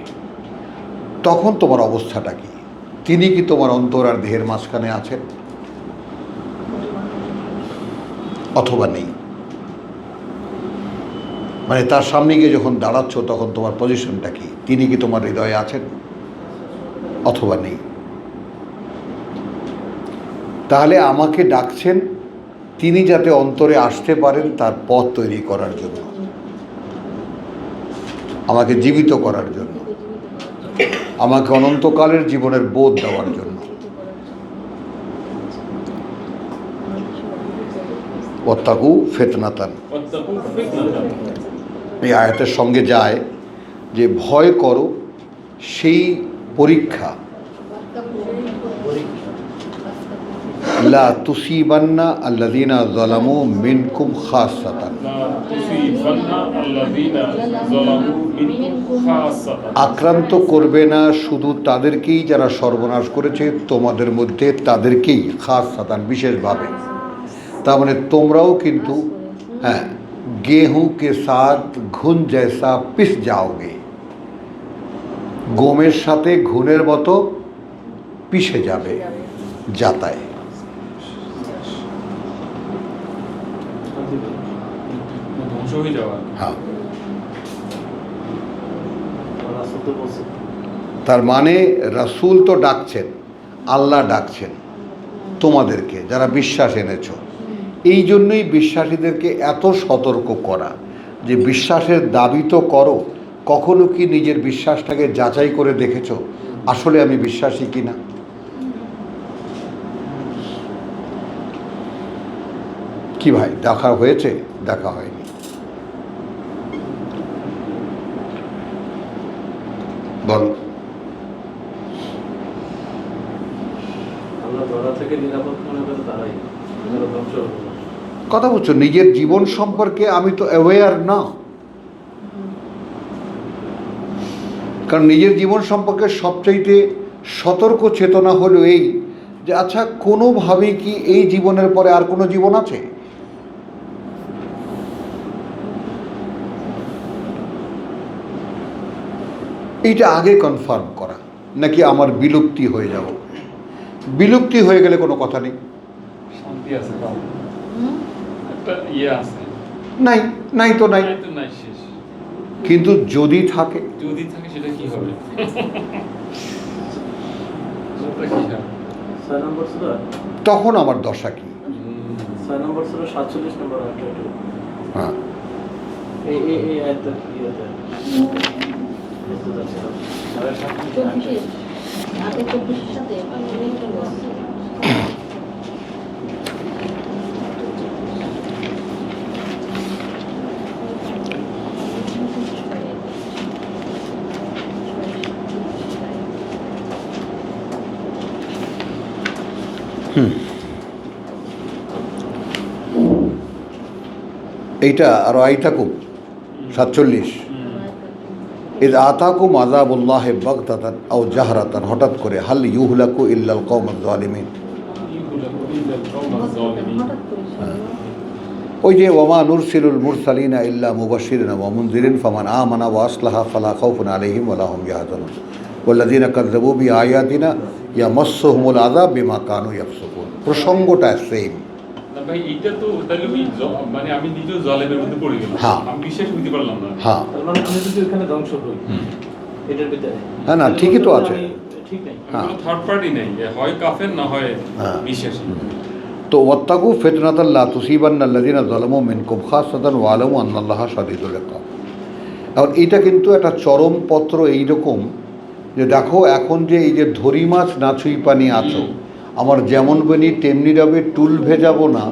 তখন তোমার অবস্থাটা কি? তিনি কি তোমার অন্তর আর দেহের মাঝখানে আছেন, অথবা নেই? মানে তার সামনে গিয়ে যখন দাঁড়াচ্ছ, তখন তোমার পজিশনটা কি? তিনি কি তোমার হৃদয়ে আছেন, অথবা নেই? তাহলে আমাকে ডাকছেন তিনি যাতে অন্তরে আসতে পারেন, তার পথ তৈরি করার জন্য, আমাকে জীবিত করার জন্য, আমাকে অনন্তকালের জীবনের বোধ দেওয়ার জন্য। ওয়াত্তাকু ফিতনাতান, এই আয়াতের সঙ্গে যায় যে ভয় করো সেই পরীক্ষা, লা তুসিবান্না আল্লাযীনা যালামু মিনকুম খাসসাতান, লা তুসিবান্না আল্লাযীনা যালামু মিনকুম খাসসাতান। আক্রান্ত করবে না শুধু তাদেরকেই যারা সর্বনাশ করেছে, তোমাদের মধ্যে তাদেরকেই খাসসাতান, বিশেষভাবে। তার মানে তোমরাও কিন্তু হ্যাঁ गेहूं के साथ घुन जैसा पिस जाओगे, গমের সাথে ঘুনের মতো পিষে যাবে যাতায়। ধ্বংস হয়ে যাওয়া। হ্যাঁ, রাসূল তো বলছে তার মানে রাসূল তো ডাকছেন, আল্লাহ ডাকছেন তোমাদেরকে যারা বিশ্বাস এনেছো। এই জন্যই বিশ্বাসীদেরকে এত সতর্ক করা যে বিশ্বাসের দাবি তো করো, কখনো কি নিজের বিশ্বাসটাকে যাচাই করে দেখেছো আসলে আমি বিশ্বাসী কিনা? কি ভাই, দেখা হয়েছে? দেখা হয়নি। বল। আল্লাহ ধরা থেকে নিরাপদ মনে করে তারাই যারা ধ্বংস হবে না। কথা বলছো, নিজের জীবন সম্পর্কে আমি তো অ্যাওয়্যার না, কারণ নিজের জীবন সম্পর্কে সবচাইতে সতর্ক চেতনা হলো এই যে আচ্ছা কোনোভাবেই কি এই জীবনের পরে আর কোনো জীবন আছে? এইটা আগে কনফার্ম করা, নাকি আমার বিলুপ্তি হয়ে যাব। বিলুপ্তি হয়ে গেলে কোনো কথা নেই, শান্তি আছে, তাও একটা আছে, নাই নাই তো নাই। নাই তো নাই, শেষ। কিন্তু যদি থাকে, যদি থাকে সেটা কি হবে? সেটা কি হবে? 6 নম্বর সূরা, তখন আমার দশা কি? 6 নম্বর সূরা 47 নম্বর আয়াত। হ্যাঁ, এই আয়াতটা কি আছে? বুঝতে পারছি না। 24 আগে 24 সাথে মিল আছে। এইটা আরো আইতাকুম 47 ইদ আতাকুম আযাবুল্লাহ বাগতাতান আও জাহরাতান, হঠাৎ করে, হাল ইউহলাকু ইল্লাল কওমুয যালিমিন। ওই যে ওয়ামা নুরসিলুল মুরসালিনা ইল্লা মুবাশশিরিন ওয়া মুনযিরিন ফামান আমানা ওয়া আসলাহা ফালা খাউফুন আলাইহিম ওয়া লা হুম ইয়াহজানুন ওয়াল্লাযীনা কাযযাবু বিআয়াতিনা ইয়ামাসসুহুমুল আযাব বিমা কানু ইয়াফসুকুন। প্রসঙ্গটা সেম। না ভাই, এটা তো তাহলে ওই মানে আমি নিজেও জালেমের মধ্যে পড়ে গেলাম, হ্যাঁ। আমি বিশ্বাস করতে পারলাম না। হ্যাঁ তার মানে আমি যদি ওখানে ধ্বংস হই এটার ভিতরে, হ্যাঁ, না ঠিকই তো আছে। ঠিক নেই। হ্যাঁ। কোনো থার্ড পার্টি নেই, হয় কাফের না হয় হ্যাঁ। বিশ্বাসী। তো ওয়াত্তাকু ফিতনাতাল লা তুসিবান্নাল্লাযীনা যালামু মিনকুম খাসসাতান ওয়া আলামু আন্নাল্লাহা শাদীদুল ইকাব। এখন এটা কিন্তু একটা চরম পত্র এইরকম যে দেখো এখন যে এই যে ধরি মাছ নাছুই পানি আছো, আমার যেমন বনি তেমনি রবে, টুল ভেজাবো না,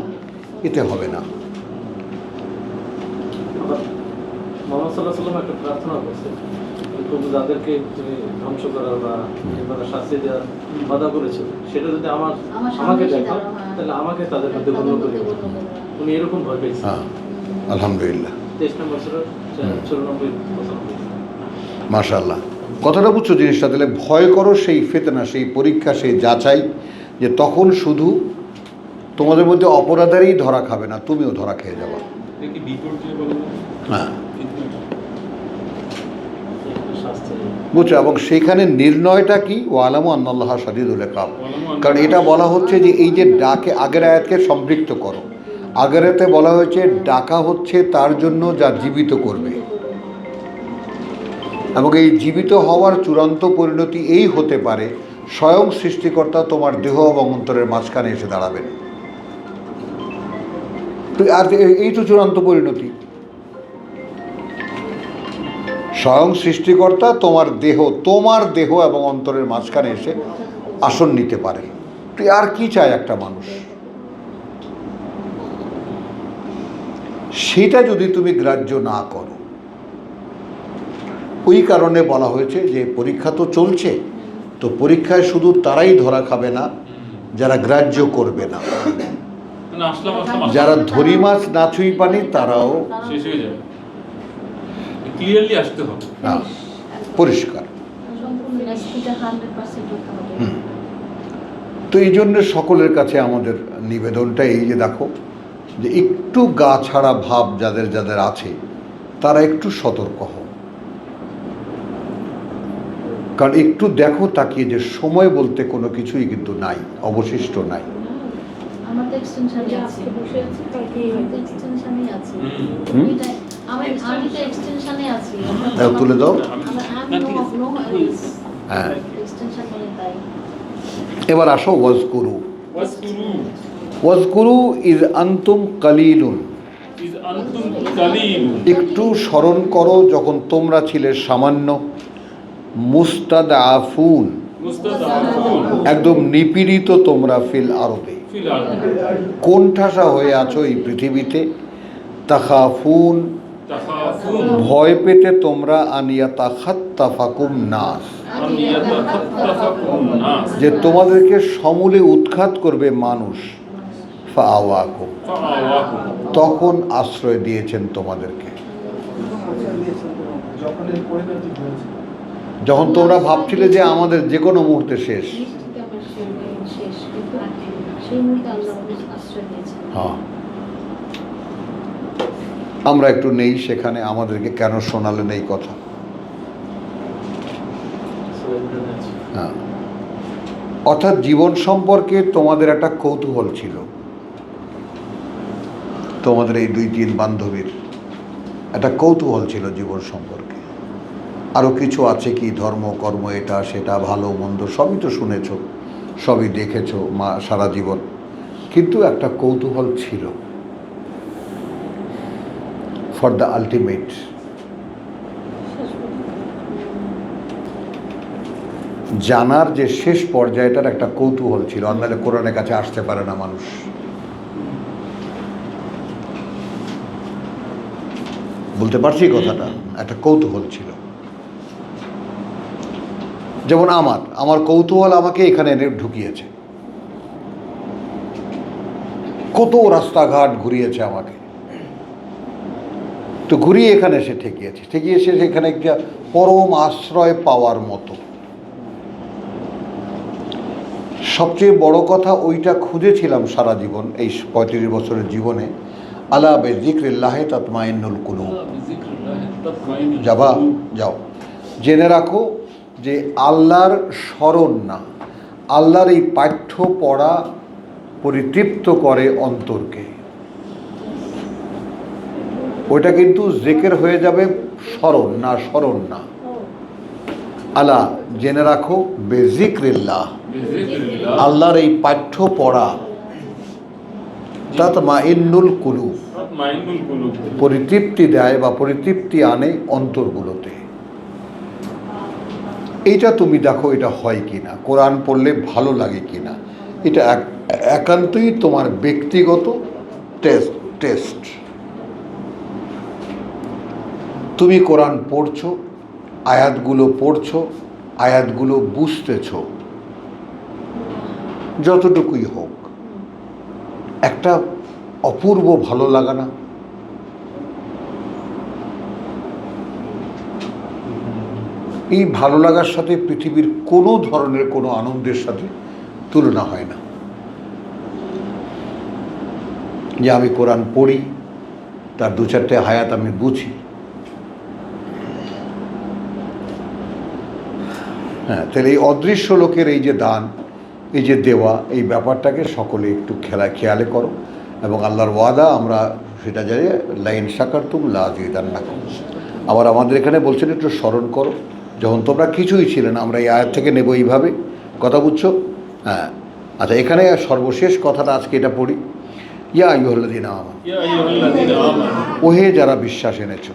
এতে হবে না। আবার মুহাম্মদ সাল্লাল্লাহু আলাইহি ওয়াসাল্লাম একটা প্রার্থনা করছেন, প্রভু যাদেরকে তুমি ধ্বংস করার বা এবারে শাস্তি দেওয়ার বাধা করেছো, সেটা যদি আমাকে দেখো তাহলে আমাকে তাদের মধ্যে গণ্য করে দেবো। উনি এরকম ভয় পেয়েছেন। হ্যাঁ, আলহামদুলিল্লাহ, 23 নম্বর সূরা 94-95। মাশাআল্লাহ। কথাটা বুঝছো জিনিসটা? তাহলে ভয় করো সেই ফিতনা, সেই পরীক্ষা, সেই যাচাই, যে তখন শুধু তোমাদের মধ্যে অপরাধেরই ধরা খাবে না, তুমিও ধরা খেয়ে যাবে। দেখি বিপর্যয় বলে না? হ্যাঁ, শাস্তি বুঝছো? এবং সেইখানে নির্ণয়টা কি? ওয়ালামু আন্নাল্লাহা শাদীদুল ইকাব। কারণ এটা বলা হচ্ছে যে এই যে ডাকে, আগের আয়াতকে সম্পৃক্ত করো। আগের আয়াতে বলা হয়েছে ডাকা হচ্ছে তার জন্য যা জীবিত করবে, এবং এই জীবিত হওয়ার চূড়ান্ত পরিণতি এই হতে পারে স্বয়ং সৃষ্টিকর্তা তোমার দেহ এবং অন্তরের মাঝখানে এসে দাঁড়াবেন। তো আর এই তো চূড়ান্ত পরিণতি, স্বয়ং সৃষ্টিকর্তা তোমার দেহ এবং অন্তরের মাঝখানে এসে আসন নিতে পারে। তুই আর কি চায় একটা মানুষ? সেটা যদি তুমি গ্রাহ্য না করো, ওই কারণে বলা হয়েছে যে পরীক্ষা তো চলছে, তো পরীক্ষায় শুধু তারাই ধরা খাবে না যারা গ্রাহ্য করবে না, মানে আসলাম আসলাম আসলাম। যারা ধরি মাছ না ছুঁই পানি তারাও শেষ হয়ে যাবে, ক্লিয়ারলি আসতে হবে। হ্যাঁ, পরিষ্কার। সম্পূর্ণ রেসিপিটা 100% হতে হবে। হুম। তো এই জন্য সকলের কাছে আমাদের নিবেদনটা এই যে দেখো, যে একটু গা ছাড়া ভাব যাদের যাদের আছে তারা একটু সতর্ক হও। কারণ একটু দেখো তাকিয়ে যে সময় বলতে কোনো কিছুই কিন্তু নাই, অবশিষ্ট নাই। আমার তো এক্সটেনশনই আছে। আজকে বসে আছি কালকে আমার তো এক্সটেনশনই আছে। হুম। আমি তো এক্সটেনশনে আছি। দাও, তুলে দাও। আমি নো হ্যাঁ, এক্সটেনশন মানে তাই। এবার আসো ওয়াজকুরু। ওয়াজকুরু ওয়াজকুরু ইজ আনতুম কালিলুন। ইজ আনতুম কালিলুন। একটু স্মরণ করো যখন তোমরা ছিলে সামান্য, মুস্তাদআফুন, মুস্তাদাফুন একদম নিপীড়িত তোমরা ফিল আরদে, ফিল আরদি কোণঠাসা হয়ে আছো এই পৃথিবীতে। তাখাফুন, তাখাফুন ভয় পেতে তোমরা আনিয়া তাখাত্তাফাকুম নাস, আন ইয়াতাখাত্তাফাকুন নাস যে তোমাদেরকে সমূলে উৎখাত করবে মানুষ। ফাআওয়াকুম, ফাআওয়াকুম তখন আশ্রয় দিয়েছেন তোমাদেরকে। যখন এই পরিণতি হয়েছে, যখন তোমরা ভাবছিলে যে আমাদের যে কোনো মুহূর্তে শেষ। নিশ্চিত আমার শেষ, কিন্তু সেই মুহূর্তে আল্লাহ আশ্রয় দিয়েছেন। হ্যাঁ, আমরা একটু নেই সেখানে, আমাদেরকে কেন শোনালেন এই কথা? হ্যাঁ, অর্থাৎ জীবন সম্পর্কে তোমাদের একটা কৌতূহল ছিল, তোমাদের এই 2-3 বান্ধবীর একটা কৌতূহল ছিল জীবন সম্পর্কে। আরও কিছু আছে কি, ধর্ম কর্ম এটা সেটা ভালো মন্দ সবই তো শুনেছ, সবই দেখেছ মা সারা জীবন, কিন্তু একটা কৌতূহল ছিল ফর দ্য আলটিমেট। জানার যে শেষ পর্যায়টার একটা কৌতূহল ছিল, নাহলে কোরআনের কাছে আসতে পারে না মানুষ। বলতে পারছি কথাটা? একটা কৌতূহল ছিল। যেমন আমার কৌতূহল আমাকে এখানে এনে ঢুকিয়েছে, কত রাস্তাঘাট ঘুরিয়েছে আমাকে, তো ঘুরিয়ে এখানে এসে ঠেকিয়েছে সেখানে একটা পরম আশ্রয় পাওয়ার মতো। সবচেয়ে বড় কথা ওইটা খুঁজেছিলাম সারা জীবন, এই 35 বছরের জীবনে। আলা বিযিকরিল্লাহি তাতমাইন্নুল কুলুব। যাবা, যাও, জেনে রাখো যে আল্লাহর স্মরণ না, আল্লাহর এই পাঠ্য পড়া পরিতৃপ্ত করে অন্তরকে। ওইটা কিন্তু জিকির হয়ে যাবে, স্মরণ না। আলা, জেনে রাখো, বেজিক্রিল্লাহ, আল্লাহর এই পাঠ্য পড়া, তাতমাইন্নুল কুলুব, তাতমাইন্নুল কুলুব, পরিতৃপ্তি দেয় বা পরিতৃপ্তি আনে অন্তরগুলোতে। এইটা তুমি দেখো এটা হয় কিনা, কোরআন পড়লে ভালো লাগে কিনা, এটা একান্তই তোমার ব্যক্তিগত টেস্ট। তুমি কোরআন পড়ছো, আয়াতগুলো বুঝতেছ, যতটুকুই হোক, একটা অপূর্ব ভালো লাগা না? এই ভালো লাগার সাথে পৃথিবীর কোনো ধরনের কোনো আনন্দের সাথে তুলনা হয় না। যে আমি কোরআন পড়ি, তার 2-4টে আয়াত আমি বুঝি। হ্যাঁ, তাহলে এই অদৃশ্য লোকের এই যে দান, এই যে দেওয়া, এই ব্যাপারটাকে সকলে একটু খেয়ালে করো। এবং আল্লাহর ওয়াদা আমরা সেটা জানি, লাইন শাকারতুম লাযিদান্নাকুম। আবার আমাদের এখানে বলছেন একটু স্মরণ করো, যখন তোমরা কিছুই ছিলেন, আমরা এই আয়াত থেকে নেব এইভাবে, কথা বুঝছো? হ্যাঁ, আচ্ছা, এখানে সর্বশেষ কথাটা আজকে এটা পড়ি। ইয়া আইয়ুহাল্লাযীনা আমানু, ইয়া আইয়ুহাল্লাযীনা আমানু, ওহে যারা বিশ্বাস এনেছো,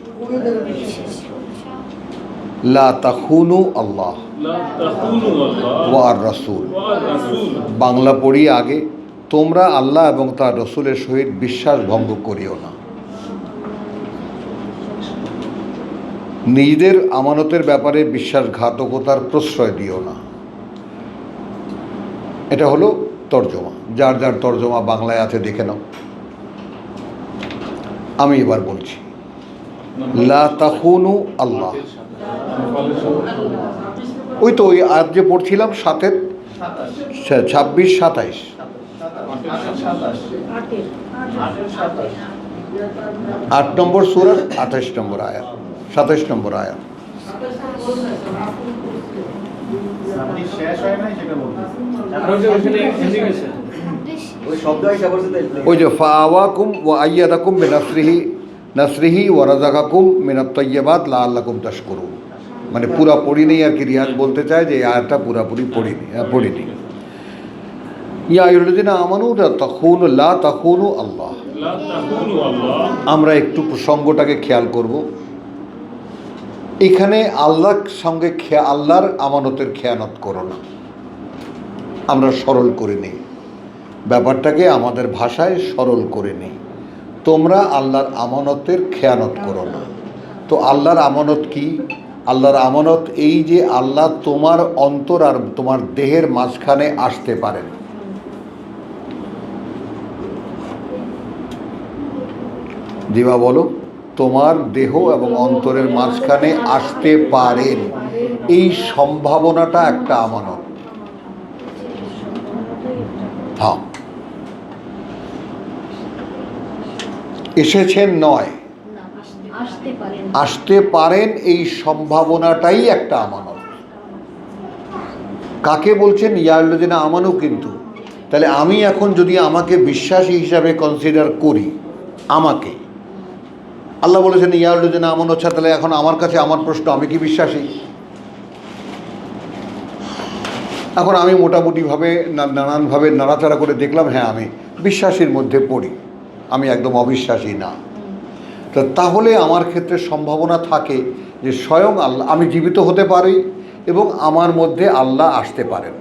লা তাখুনু আল্লাহ লা তাখুনু আল্লাহ ওয়া রাসূল। ওয়া রাসূল। বাংলা পড়ি আগে, তোমরা আল্লাহ এবং তার রসুলের সহিত বিশ্বাস ভঙ্গ করিও না। নিজেদের আমানতের ব্যাপারে বিশ্বাসঘাতকতার প্রশ্রয় দিও না। এটা হলো তর্জমা, যার যার তর্জমা বাংলায় আছে দেখে নাও। আমি এবার বলছি, লা তাখুনু আল্লাহ। ওই তো ওই আয়াত যে পড়ছিলাম 7-এর 26-27, 8 নম্বর সূরার 28 নম্বর আয়াত, 27 নম্বর আয়াত। ওই যে ফাওয়াকুম ওয়া আইয়াদাকুম বিনাসরিহি ওয়া রাযাকাকুম মিনাত তাইয়্যিবাত লাআল্লাকুম তাশকুরুন। মানে পুরা পড়িনি আর কি, রিয়াজ বলতে চায় যে এই আয়াতটা পুরাপুরি পড়িনি। ইয়া আইয়ুহাল্লাযীনা আমানু লা তাখুনু আল্লাহ। আমরা একটু প্রসঙ্গটাকে খেয়াল করব। এখানে আল্লাহর সঙ্গে আল্লাহর আমানতের খেয়ানত করো না, আমরা সরল করে নিই ব্যাপারটাকে, আমাদের ভাষায় সরল করে নিই। তোমরা আল্লাহর আমানতের খেয়ানত করো না। তো আল্লাহর আমানত কি? আল্লাহর আমানত এই যে আল্লাহ তোমার অন্তর আর তোমার দেহের মাঝখানে আসতে পারেন। দিবা বলো, তোমার দেহ এবং অন্তরের মাঝখানে আসতে পারেন, এই সম্ভাবনাটা একটা আমানত। হ্যাঁ, এসেছেন নয়, আসতে পারেন, এই সম্ভাবনাটাই একটা আমানত। কাকে বলছেন? ইয়া আইয়ুহাল্লাযীনা আমানু। কিন্তু তাহলে আমি এখন যদি আমাকে বিশ্বাসী হিসাবে কনসিডার করি, আমাকে আল্লাহ বলেছেন ইয়া আইয়ুহাল্লাযীনা আমানু, আচ্ছা তাহলে এখন আমার কাছে আমার প্রশ্ন, আমি কি বিশ্বাসী? এখন আমি মোটামুটিভাবে নানানভাবে নাড়াচাড়া করে দেখলাম, হ্যাঁ আমি বিশ্বাসীর মধ্যে পড়ি, আমি একদম অবিশ্বাসী না। তো তাহলে আমার ক্ষেত্রে সম্ভাবনা থাকে যে স্বয়ং আল্লাহ, আমি জীবিত হতে পারি এবং আমার মধ্যে আল্লাহ আসতে পারেন।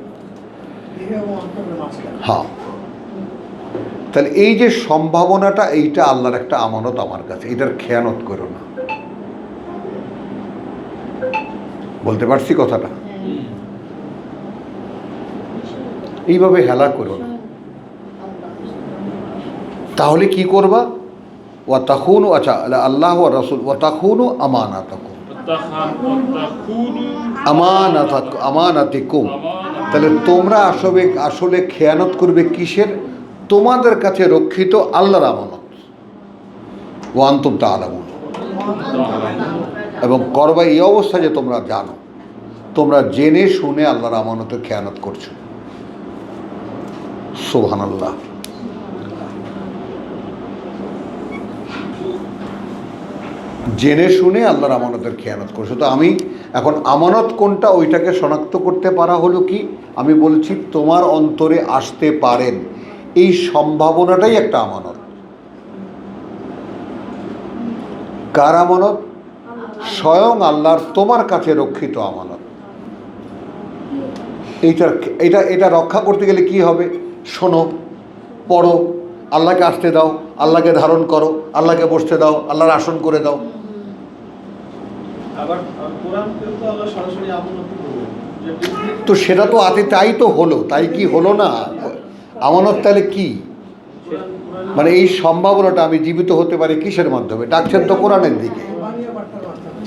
হ্যাঁ, তাহলে এই যে সম্ভাবনাটা, এইটা আল্লাহর একটা আমানত আমার কাছে, এটার খেয়ানত করো না। বলতে পারছি কথাটা? এইভাবে হেলা করো না। তাহলে কি করবা? ওয়া তাখুনু, আচ্ছা আল্লাহ ওয়া রাসূল, ওয়া তাখুনু আমানাতিকুম। তাহলে তোমরা আসলে খেয়ানত করবে কিসের? তোমাদের কাছে রক্ষিত আল্লাহর আমানত। ওয়া আনতুম তা'লামুন, এবং করবা এই অবস্থা যে তোমরা জানো, তোমরা জেনে শুনে আল্লাহর আমানতের খেয়ানত করছো। সুবহানাল্লাহ। জেনে শুনে আল্লাহর আমানতের খেয়ানত করছো। তো আমি এখন আমানত কোনটা ওইটাকে শনাক্ত করতে পারা হলো কি? আমি বলছি তোমার অন্তরে আসতে পারেন, এই সম্ভাবনাটাই একটা আমানত। কার আমানত? স্বয়ং আল্লাহর তোমার কাছে রক্ষিত আমানত। এটা রক্ষা করতে গেলে কি হবে? শোনো, পড়ো, আল্লাহকে আসতে দাও, আল্লাহকে ধারণ করো, আল্লাহকে বসতে দাও, আল্লাহর আসন করে দাও। তো সেটা তো তাই তো হলো, তাই কি হলো না? আমানত তাহলে কি? মানে এই সম্ভাবনাটা আমি জীবিত হতে পারি কিসের মাধ্যমে? ডাকছেন তো কোরআনের দিকে।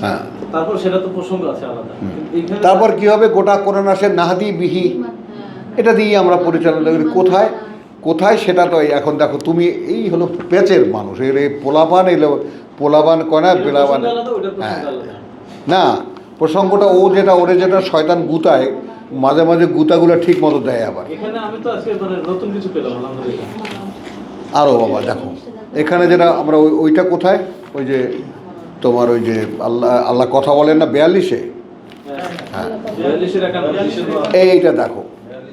হ্যাঁ, তারপর সেটা তো প্রসঙ্গ আছে আলাদা। তারপর কি হবে? গোটা কোরআন আসে নাহদি বিহি, এটা দিয়ে আমরা পরিচালনা করি। কোথায় কোথায় সেটা তো এখন দেখো, তুমি এই হলো পেচের মানুষ, এর এই পোলাপান এলো, পোলাপান কনা পেলাবান। হ্যাঁ, না প্রসঙ্গটা ও যেটা ওরে যেটা শয়তান গুতায়, মাঝে মাঝে গুতাগুলো ঠিক মতো দেয়। আবার এখানে আমি তো আজকে মানে নতুন কিছু পেলাম আলহামদুলিল্লাহ। আরও বাবা দেখো এখানে যেটা আমরা ওইটা কোথায়, ওই যে তোমার ওই যে আল্লাহ কথা বলেন না 42-এ, হ্যাঁ এইটা দেখো।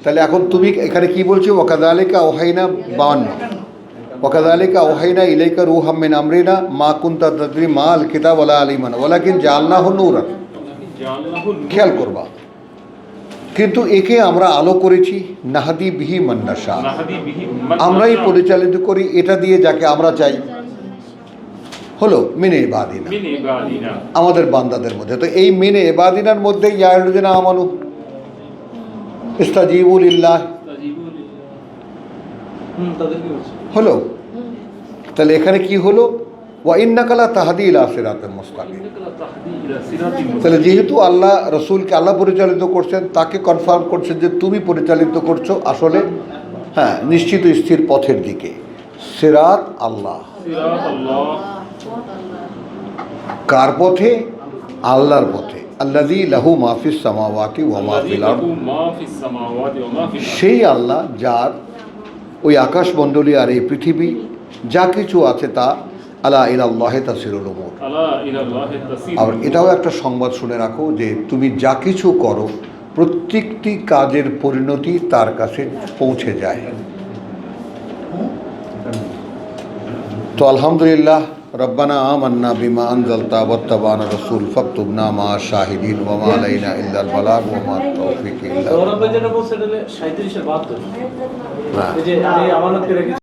তাহলে এখন তুমি এখানে কি বলছো? ওয়াকাযালিকা আওহাইনা 52, ওয়াকাযালিকা আওহাইনা ইলাইকা রূহাম মিন আমরিনা মা কুনতা তাদরি মাল কিতাব ওয়ালা আলিমান ওয়ালাকিন জাআলনাহু নূরান। খেয়াল করবা, কিন্তু একে আমরা আলো করেছি নাহদি বিহি মান নাশা, আমরাই পরিচালিত করি এটা দিয়ে যাকে আমরা চাই। হলো মিনে ইবাদিনা, আমাদের বান্দাদের মধ্যে। তো এই মিনে ইবাদিনার মধ্যে ইয়া আইয়ুহাল্লাযীনা আমানু ইস্তাজিবু লিল্লাহ, তাদের কি হচ্ছে? হলো? তাহলে এখানে কি হলো? ওয়া ইন্নাকা লা তাহদি ইলা সিরাতিল মুস্তাকিম। তাহলে যেহেতু আল্লাহ রসুলকে আল্লাহ পরিচালিত করছেন, তাকে কনফার্ম করছেন যে তুমি পরিচালিত করছো আসলে হ্যাঁ নিশ্চিত স্থির পথের দিকে। সিরাত আল্লাহ, কার পথে? আল্লাহর পথে। আল্লাযী লাহু মা ফিস সামাওয়াতি ওয়া মা ফিল আরদ, সেই আল্লাহ যার ওই আকাশমণ্ডলী আর এই পৃথিবী যা কিছু আছে তা আলা ইলাল্লাহি তাসিরুল উমুর। আর এটাও একটা সংবাদ শুনে রাখো যে তুমি যা কিছু করো প্রত্যেকটি কাজের পরিণতি তার কাছে পৌঁছে যায়। তো আলহামদুলিল্লাহ, রব্বানা আমান্না বিমা আনজালতা ওয়াত্তাবানা রাসূল ফাকতুবনা মা শাহিদিন ওয়া মা আলাইনা ইল্লাল বালাগ ওয়া মা তাওফীক ইল্লা সৌরভ ভাই যেটা বলছে এটা হলো 37 এর 72। হ্যাঁ। এই যে আমি আমানতকে রেখেছি